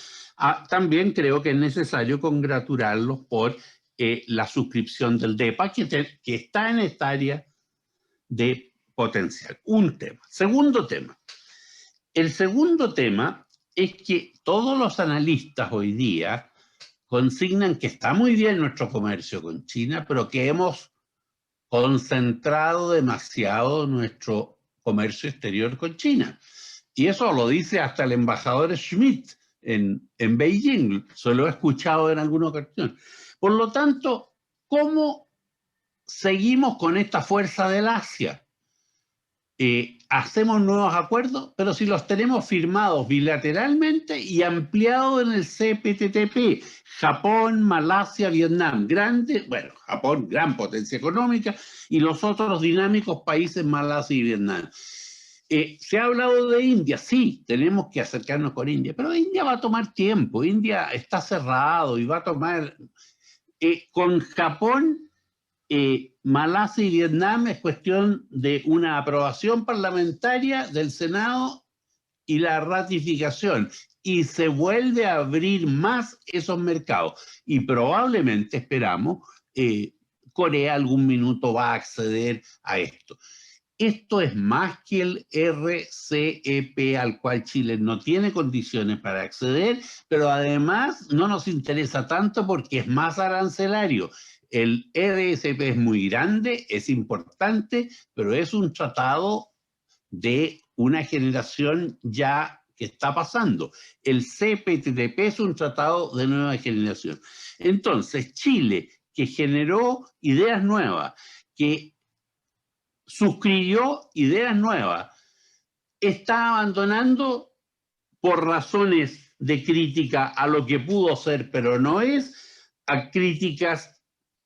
también creo que es necesario congratularlos por la suscripción del DEPA, que está en esta área de potencial. Un tema. Segundo tema. El segundo tema es que todos los analistas hoy día consignan que está muy bien nuestro comercio con China, pero que hemos concentrado demasiado nuestro comercio exterior con China. Y eso lo dice hasta el embajador Schmidt en Beijing, se lo he escuchado en alguna ocasión. Por lo tanto, ¿cómo seguimos con esta fuerza del Asia? hacemos nuevos acuerdos, pero si los tenemos firmados bilateralmente y ampliados en el CPTPP, Japón, Malasia, Vietnam, Japón, gran potencia económica, y los otros dinámicos países, Malasia y Vietnam. Se ha hablado de India, sí, tenemos que acercarnos con India, pero India va a tomar tiempo, India está cerrado y va a tomar... con Japón, Malasia y Vietnam es cuestión de una aprobación parlamentaria del Senado y la ratificación, y se vuelve a abrir más esos mercados, y probablemente, esperamos, Corea algún minuto va a acceder a esto. Esto es más que el RCEP al cual Chile no tiene condiciones para acceder, pero además no nos interesa tanto porque es más arancelario. El RCEP es muy grande, es importante, pero es un tratado de una generación ya que está pasando. El CPTPP es un tratado de nueva generación. Entonces, Chile, que generó ideas nuevas, que suscribió ideas nuevas, está abandonando por razones de crítica a lo que pudo ser, pero no es, a críticas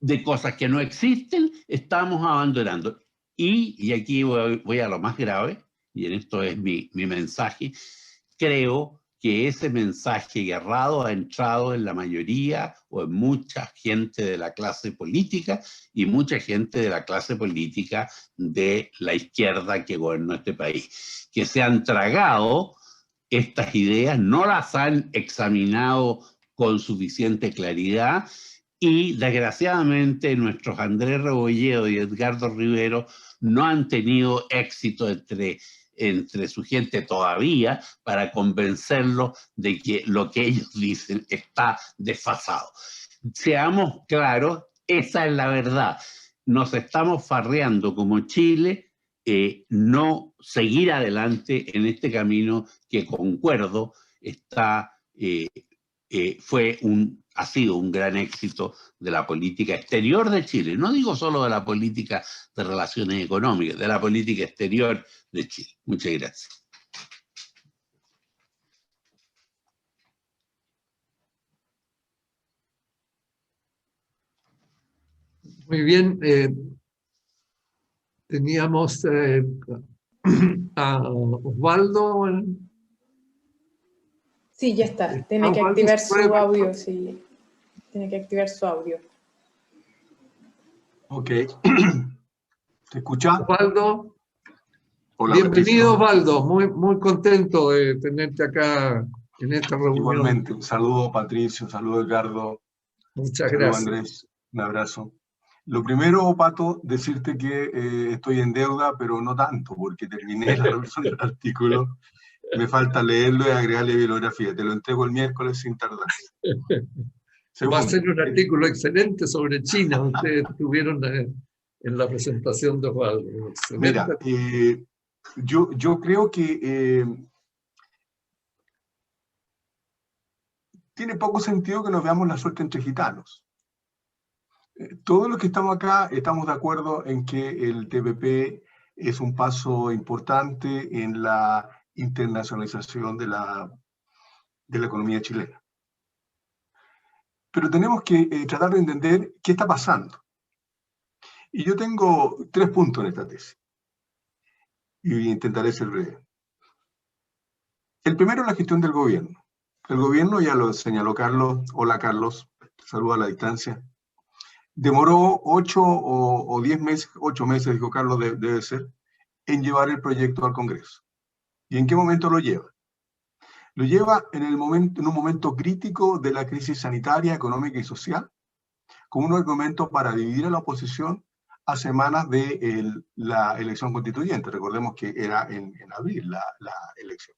de cosas que no existen, estamos abandonando. Y aquí voy a lo más grave, y en esto es mi mensaje, creo que ese mensaje errado ha entrado en la mayoría o en mucha gente de la clase política y mucha gente de la clase política de la izquierda que gobernó este país, que se han tragado estas ideas, no las han examinado con suficiente claridad y desgraciadamente nuestros Andrés Rebolledo y Edgardo Rivero no han tenido éxito entre su gente todavía para convencerlos de que lo que ellos dicen está desfasado. Seamos claros, esa es la verdad. Nos estamos farreando como Chile, no seguir adelante en este camino que, concuerdo, ha sido un gran éxito de la política exterior de Chile. No digo solo de la política de relaciones económicas, de la política exterior de Chile. Muchas gracias. Muy bien. Teníamos a Osvaldo. Sí, ya está. Tiene que activar su audio, sí. Tiene que activar su audio. Ok. ¿Se escucha? Osvaldo. Hola, Bienvenido, Patricio. Osvaldo. Muy contento de tenerte acá en esta reunión. Igualmente. Un saludo, Patricio. Un saludo, Edgardo. Muchas saludo, gracias. Andrés. Un abrazo. Lo primero, Pato, decirte que estoy en deuda, pero no tanto, porque terminé la revisión del artículo. Me falta leerlo y agregarle bibliografía. Te lo entrego el miércoles sin tardar. Va a ser un artículo excelente sobre China. Ustedes estuvieron en la presentación de Osvaldo. Mira, yo creo que tiene poco sentido que nos veamos la suerte entre gitanos. Todos los que estamos acá estamos de acuerdo en que el TPP es un paso importante en la internacionalización de la economía chilena. Pero tenemos que tratar de entender qué está pasando. Y yo tengo 3 puntos en esta tesis. Y intentaré ser breve. El primero es la gestión del gobierno. El gobierno, ya lo señaló Carlos. Hola, Carlos. Saludo a la distancia. Demoró 8 o 10 meses, 8 meses, dijo Carlos, debe ser, en llevar el proyecto al Congreso. ¿Y en qué momento lo lleva? Lo lleva en un momento crítico de la crisis sanitaria, económica y social, como un argumento para dividir a la oposición a semanas de la elección constituyente. Recordemos que era en abril la elección.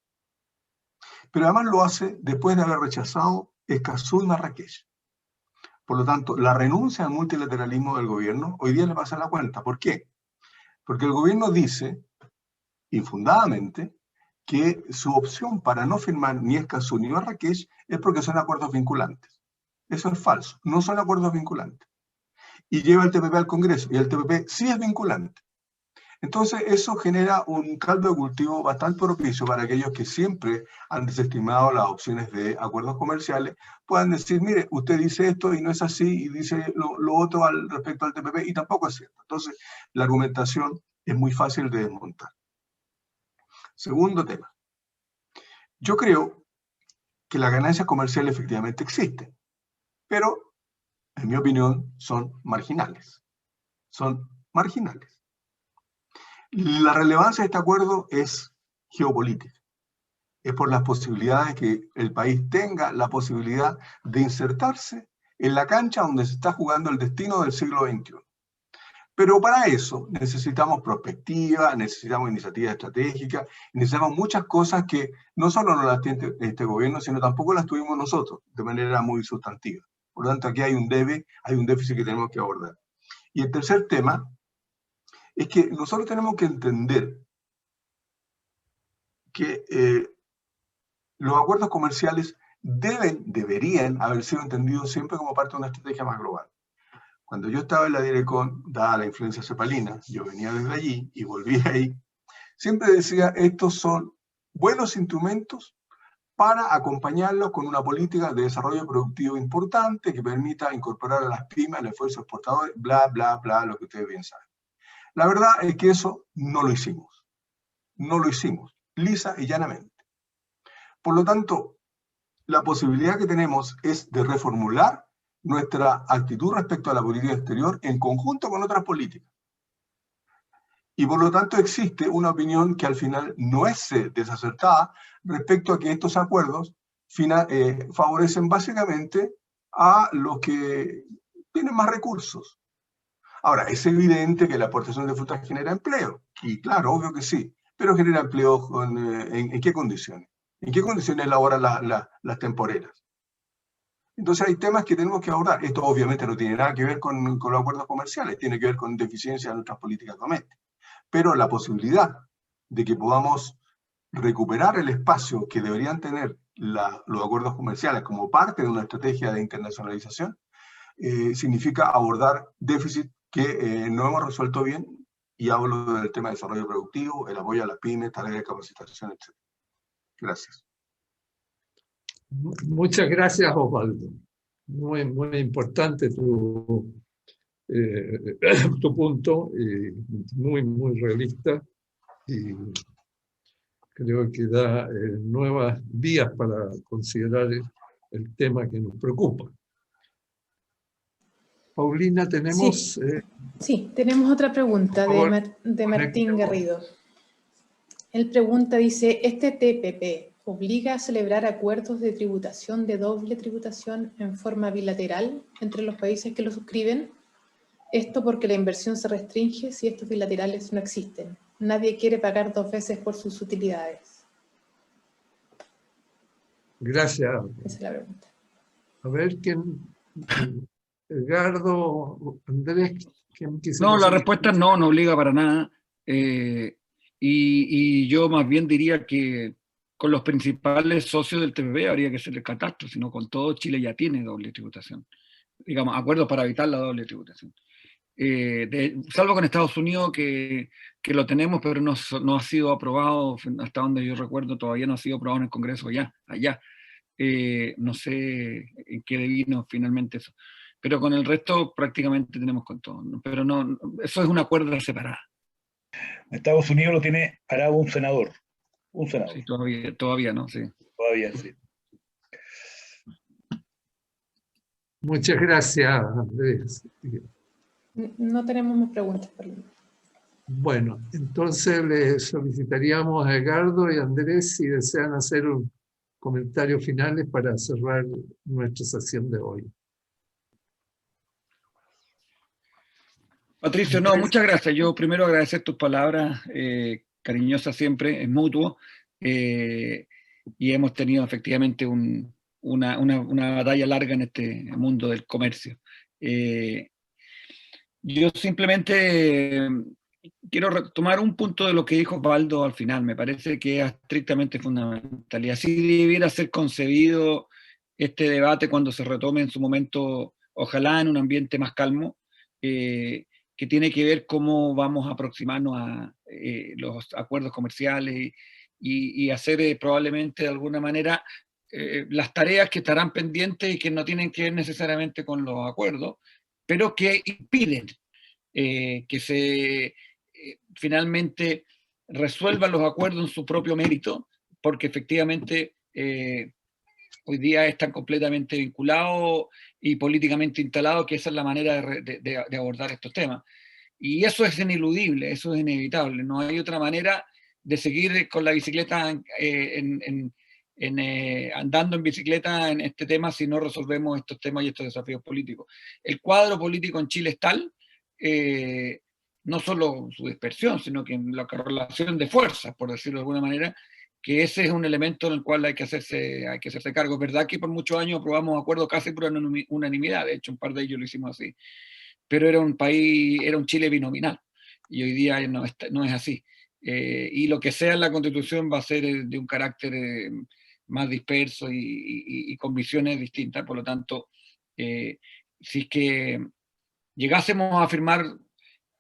Pero además lo hace después de haber rechazado Escazú y Marrakech. Por lo tanto, la renuncia al multilateralismo del gobierno hoy día le pasa la cuenta. ¿Por qué? Porque el gobierno dice, infundadamente, que su opción para no firmar ni Escazú ni Marrakech es porque son acuerdos vinculantes. Eso es falso, no son acuerdos vinculantes. Y lleva el TPP al Congreso, y el TPP sí es vinculante. Entonces, eso genera un caldo de cultivo bastante propicio para aquellos que siempre han desestimado las opciones de acuerdos comerciales, puedan decir, mire, usted dice esto y no es así, y dice lo otro respecto al TPP, y tampoco es cierto. Entonces, la argumentación es muy fácil de desmontar. Segundo tema. Yo creo que las ganancias comerciales efectivamente existen, pero, en mi opinión, son marginales. Son marginales. La relevancia de este acuerdo es geopolítica. Es por las posibilidades que el país tenga la posibilidad de insertarse en la cancha donde se está jugando el destino del siglo XXI. Pero para eso necesitamos perspectiva, necesitamos iniciativas estratégicas, necesitamos muchas cosas que no solo no las tiene este gobierno, sino tampoco las tuvimos nosotros de manera muy sustantiva. Por lo tanto, aquí hay un déficit que tenemos que abordar. Y el tercer tema es que nosotros tenemos que entender que los acuerdos comerciales deberían haber sido entendidos siempre como parte de una estrategia más global. Cuando yo estaba en la Direcon, dada la influencia cepalina, yo venía desde allí y volví ahí, siempre decía, estos son buenos instrumentos para acompañarlos con una política de desarrollo productivo importante que permita incorporar a las pymes al esfuerzo exportador, bla, bla, bla, lo que ustedes bien saben. La verdad es que eso no lo hicimos. No lo hicimos, lisa y llanamente. Por lo tanto, la posibilidad que tenemos es de reformular nuestra actitud respecto a la política exterior en conjunto con otras políticas. Y por lo tanto existe una opinión que al final no es desacertada respecto a que estos acuerdos favorecen básicamente a los que tienen más recursos. Ahora, es evidente que la exportación de frutas genera empleo, y claro, obvio que sí, pero genera empleo ¿en qué condiciones? ¿En qué condiciones laboran las temporeras? Entonces hay temas que tenemos que abordar. Esto obviamente no tiene nada que ver con los acuerdos comerciales, tiene que ver con deficiencias de nuestras políticas domésticas. Pero la posibilidad de que podamos recuperar el espacio que deberían tener los acuerdos comerciales como parte de una estrategia de internacionalización, significa abordar déficit que no hemos resuelto bien, y hablo del tema de desarrollo productivo, el apoyo a las pymes, tareas de capacitación, etc. Gracias. Muchas gracias, Osvaldo. Muy, muy importante tu punto, muy, muy realista, y creo que da nuevas vías para considerar el tema que nos preocupa. Paulina, tenemos... Sí, tenemos otra pregunta de Martín Garrido. Él pregunta, dice, ¿este TPP obliga a celebrar acuerdos de tributación, de doble tributación en forma bilateral entre los países que lo suscriben? Esto porque la inversión se restringe si estos bilaterales no existen. Nadie quiere pagar dos veces por sus utilidades. Gracias. Esa es la pregunta. A ver, ¿quién? Edgardo, Andrés, ¿quién quisiera? No, la respuesta es no obliga para nada. Y yo más bien diría que con los principales socios del TPP habría que hacerle catastro, sino con todo Chile ya tiene doble tributación. Digamos, acuerdos para evitar la doble tributación. Salvo con Estados Unidos, que lo tenemos, pero no ha sido aprobado, hasta donde yo recuerdo, todavía no ha sido aprobado en el Congreso allá. No sé en qué devino finalmente eso. Pero con el resto prácticamente tenemos con todo. ¿No? Pero no, eso es un acuerdo separado. Estados Unidos lo tiene parado un senador. Un senador. Sí, todavía no, sí. Todavía sí. Muchas gracias, Andrés. No tenemos más preguntas. Bueno, entonces le solicitaríamos a Edgardo y a Andrés si desean hacer un comentario finales para cerrar nuestra sesión de hoy. Patricio, no, muchas gracias. Yo primero agradecer tus palabras, cariñosas siempre, es mutuo, y hemos tenido efectivamente una batalla larga en este mundo del comercio. Yo simplemente quiero retomar un punto de lo que dijo Osvaldo al final, me parece que es estrictamente fundamental, y así debiera ser concebido este debate cuando se retome en su momento, ojalá en un ambiente más calmo, que que tiene que ver cómo vamos a aproximarnos a los acuerdos comerciales y hacer probablemente de alguna manera las tareas que estarán pendientes y que no tienen que ver necesariamente con los acuerdos, pero que impiden que se finalmente resuelvan los acuerdos en su propio mérito, porque efectivamente hoy día están completamente vinculados y políticamente instalados, que esa es la manera de abordar estos temas. Y eso es ineludible, eso es inevitable. No hay otra manera de seguir con la bicicleta andando en bicicleta en este tema si no resolvemos estos temas y estos desafíos políticos. El cuadro político en Chile es tal, no solo su dispersión, sino que en la correlación de fuerzas, por decirlo de alguna manera, que ese es un elemento en el cual hay que hacerse cargo. Es verdad que por muchos años aprobamos acuerdos casi por unanimidad, de hecho un par de ellos lo hicimos así, pero era un Chile binominal, y hoy día no es así. Y lo que sea en la Constitución va a ser de un carácter más disperso y con visiones distintas. Por lo tanto, si es que llegásemos a firmar,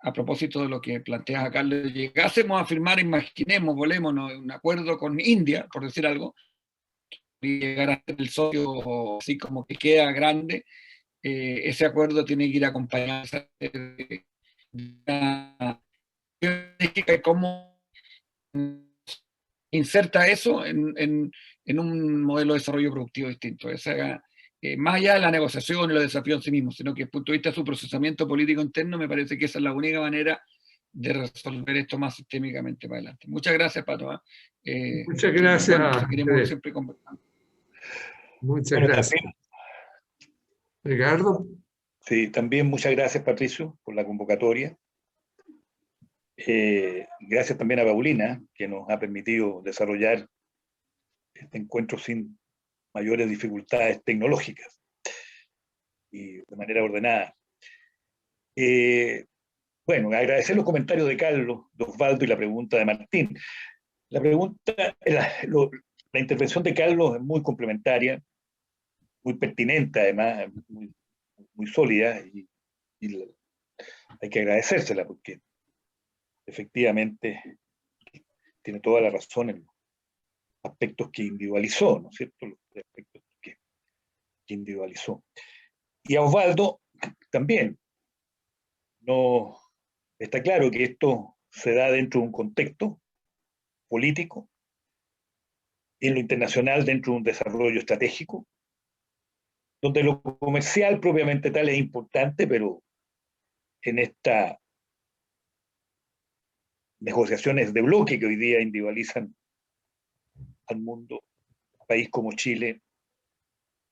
a propósito de lo que planteas, Carlos, llegásemos a firmar, imaginemos, volémonos, un acuerdo con India, por decir algo, y llegar a ser el socio así como que queda grande, ese acuerdo tiene que ir acompañado de una cómo inserta eso en un modelo de desarrollo productivo distinto. Más allá de la negociación y los desafíos en sí mismos, sino que desde el punto de vista de su procesamiento político interno, me parece que esa es la única manera de resolver esto más sistémicamente para adelante. Muchas gracias, Pato. Muchas gracias. Bueno, seguiremos siempre conversando. Muchas gracias. Ricardo. Sí, también muchas gracias, Patricio, por la convocatoria. Gracias también a Paulina, que nos ha permitido desarrollar este encuentro sin mayores dificultades tecnológicas y de manera ordenada. Bueno, agradecer los comentarios de Carlos, de Osvaldo y la pregunta de Martín. La intervención de Carlos es muy complementaria, muy pertinente además, muy sólida, y hay que agradecérsela porque efectivamente tiene toda la razón en los aspectos que individualizó, ¿no es cierto? Los aspectos que individualizó. Y a Osvaldo también. No está claro que esto se da dentro de un contexto político, en lo internacional dentro de un desarrollo estratégico, donde lo comercial propiamente tal es importante, pero en estas negociaciones de bloque que hoy día individualizan al mundo, un país como Chile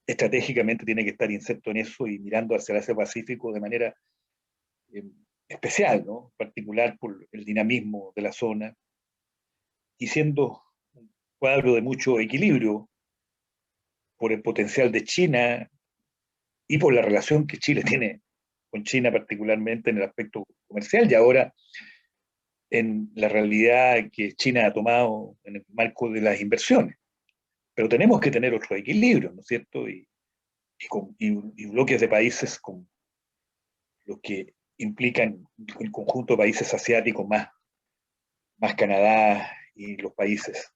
estratégicamente tiene que estar inserto en eso y mirando hacia el Asia-Pacífico de manera especial, ¿no? Particular por el dinamismo de la zona, y siendo un cuadro de mucho equilibrio por el potencial de China y por la relación que Chile tiene con China, particularmente en el aspecto comercial, y ahora en la realidad que China ha tomado en el marco de las inversiones. Pero tenemos que tener otro equilibrio, ¿no es cierto? Y bloques de países con los que implican el conjunto de países asiáticos más Canadá y los países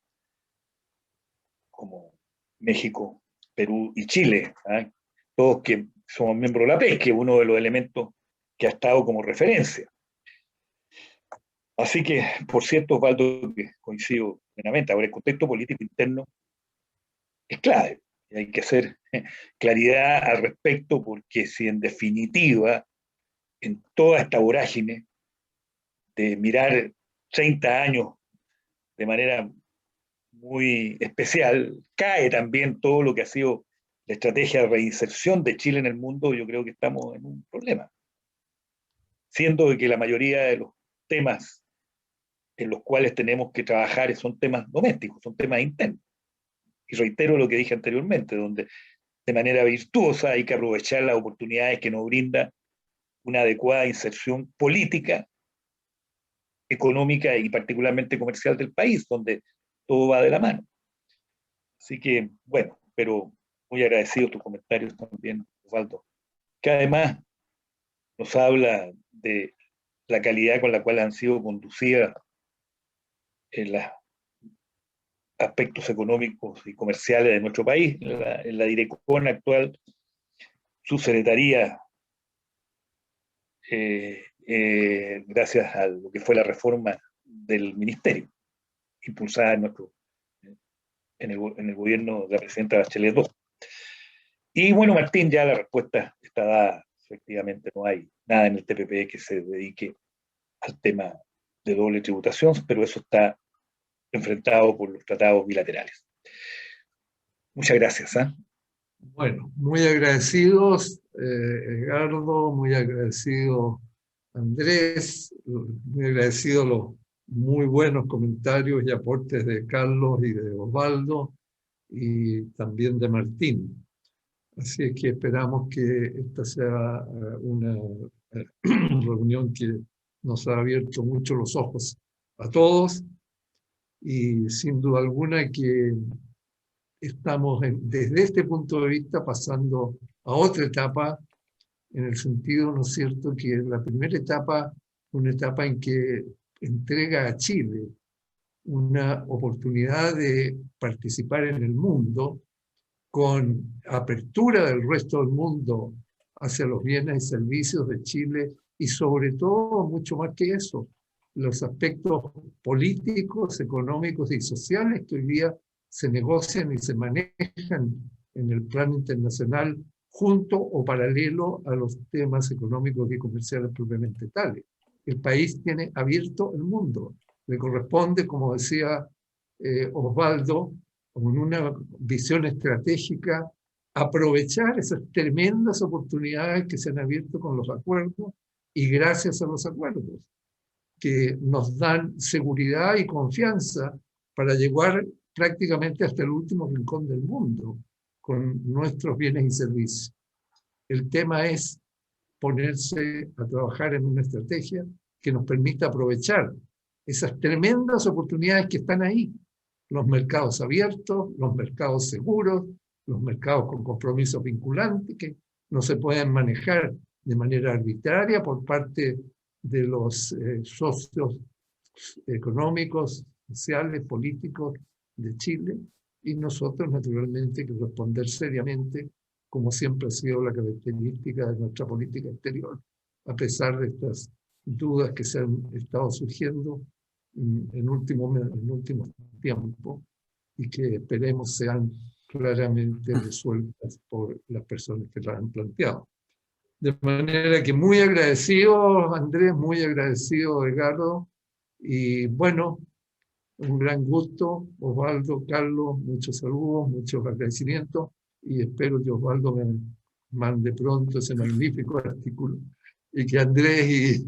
como México, Perú y Chile, ¿eh? Todos que somos miembros de la PES, que es uno de los elementos que ha estado como referencia. Así que, por cierto, Osvaldo, que coincido plenamente, ahora el contexto político interno es clave, y hay que hacer claridad al respecto, porque si en definitiva, en toda esta vorágine de mirar 30 años de manera muy especial, cae también todo lo que ha sido la estrategia de reinserción de Chile en el mundo. Yo creo que estamos en un problema, siendo que la mayoría de los temas en los cuales tenemos que trabajar son temas domésticos, son temas internos. Y reitero lo que dije anteriormente, donde de manera virtuosa hay que aprovechar las oportunidades que nos brinda una adecuada inserción política, económica y particularmente comercial del país, donde todo va de la mano. Así que, bueno, pero muy agradecido tus comentarios también, Osvaldo, que además nos habla de la calidad con la cual han sido conducidas en los aspectos económicos y comerciales de nuestro país. En la Direcon actual, su secretaría, gracias a lo que fue la reforma del ministerio, impulsada en el gobierno de la presidenta Bachelet II. Y bueno, Martín, ya la respuesta está dada. Efectivamente, no hay nada en el TPP que se dedique al tema de doble tributación, pero eso está enfrentado por los tratados bilaterales. Muchas gracias. Bueno, muy agradecidos, Edgardo, muy agradecido Andrés, muy agradecido los muy buenos comentarios y aportes de Carlos y de Osvaldo y también de Martín. Así es que esperamos que esta sea una reunión que nos ha abierto mucho los ojos a todos y sin duda alguna que estamos desde este punto de vista pasando a otra etapa, en el sentido, ¿no es cierto?, que la primera etapa, una etapa en que entrega a Chile una oportunidad de participar en el mundo con apertura del resto del mundo hacia los bienes y servicios de Chile y sobre todo, mucho más que eso, los aspectos políticos, económicos y sociales que hoy día se negocian y se manejan en el plano internacional junto o paralelo a los temas económicos y comerciales propiamente tales. El país tiene abierto el mundo. Le corresponde, como decía Osvaldo, con una visión estratégica, aprovechar esas tremendas oportunidades que se han abierto con los acuerdos y gracias a los acuerdos, que nos dan seguridad y confianza para llegar prácticamente hasta el último rincón del mundo con nuestros bienes y servicios. El tema es ponerse a trabajar en una estrategia que nos permita aprovechar esas tremendas oportunidades que están ahí. Los mercados abiertos, los mercados seguros, los mercados con compromisos vinculantes que no se pueden manejar de manera arbitraria por parte de los socios económicos, sociales, políticos de Chile, y nosotros naturalmente que responder seriamente, como siempre ha sido la característica de nuestra política exterior, a pesar de estas dudas que se han estado surgiendo en últimos tiempos y que esperemos sean claramente resueltas por las personas que las han planteado. De manera que muy agradecido, Andrés, muy agradecido, Edgardo, y bueno, un gran gusto, Osvaldo, Carlos, muchos saludos, muchos agradecimientos, y espero que Osvaldo me mande pronto ese magnífico artículo, y que Andrés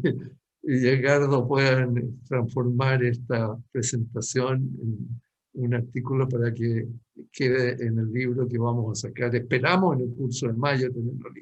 y Edgardo puedan transformar esta presentación en un artículo para que quede en el libro que vamos a sacar. Esperamos en el curso de mayo tenerlo listo.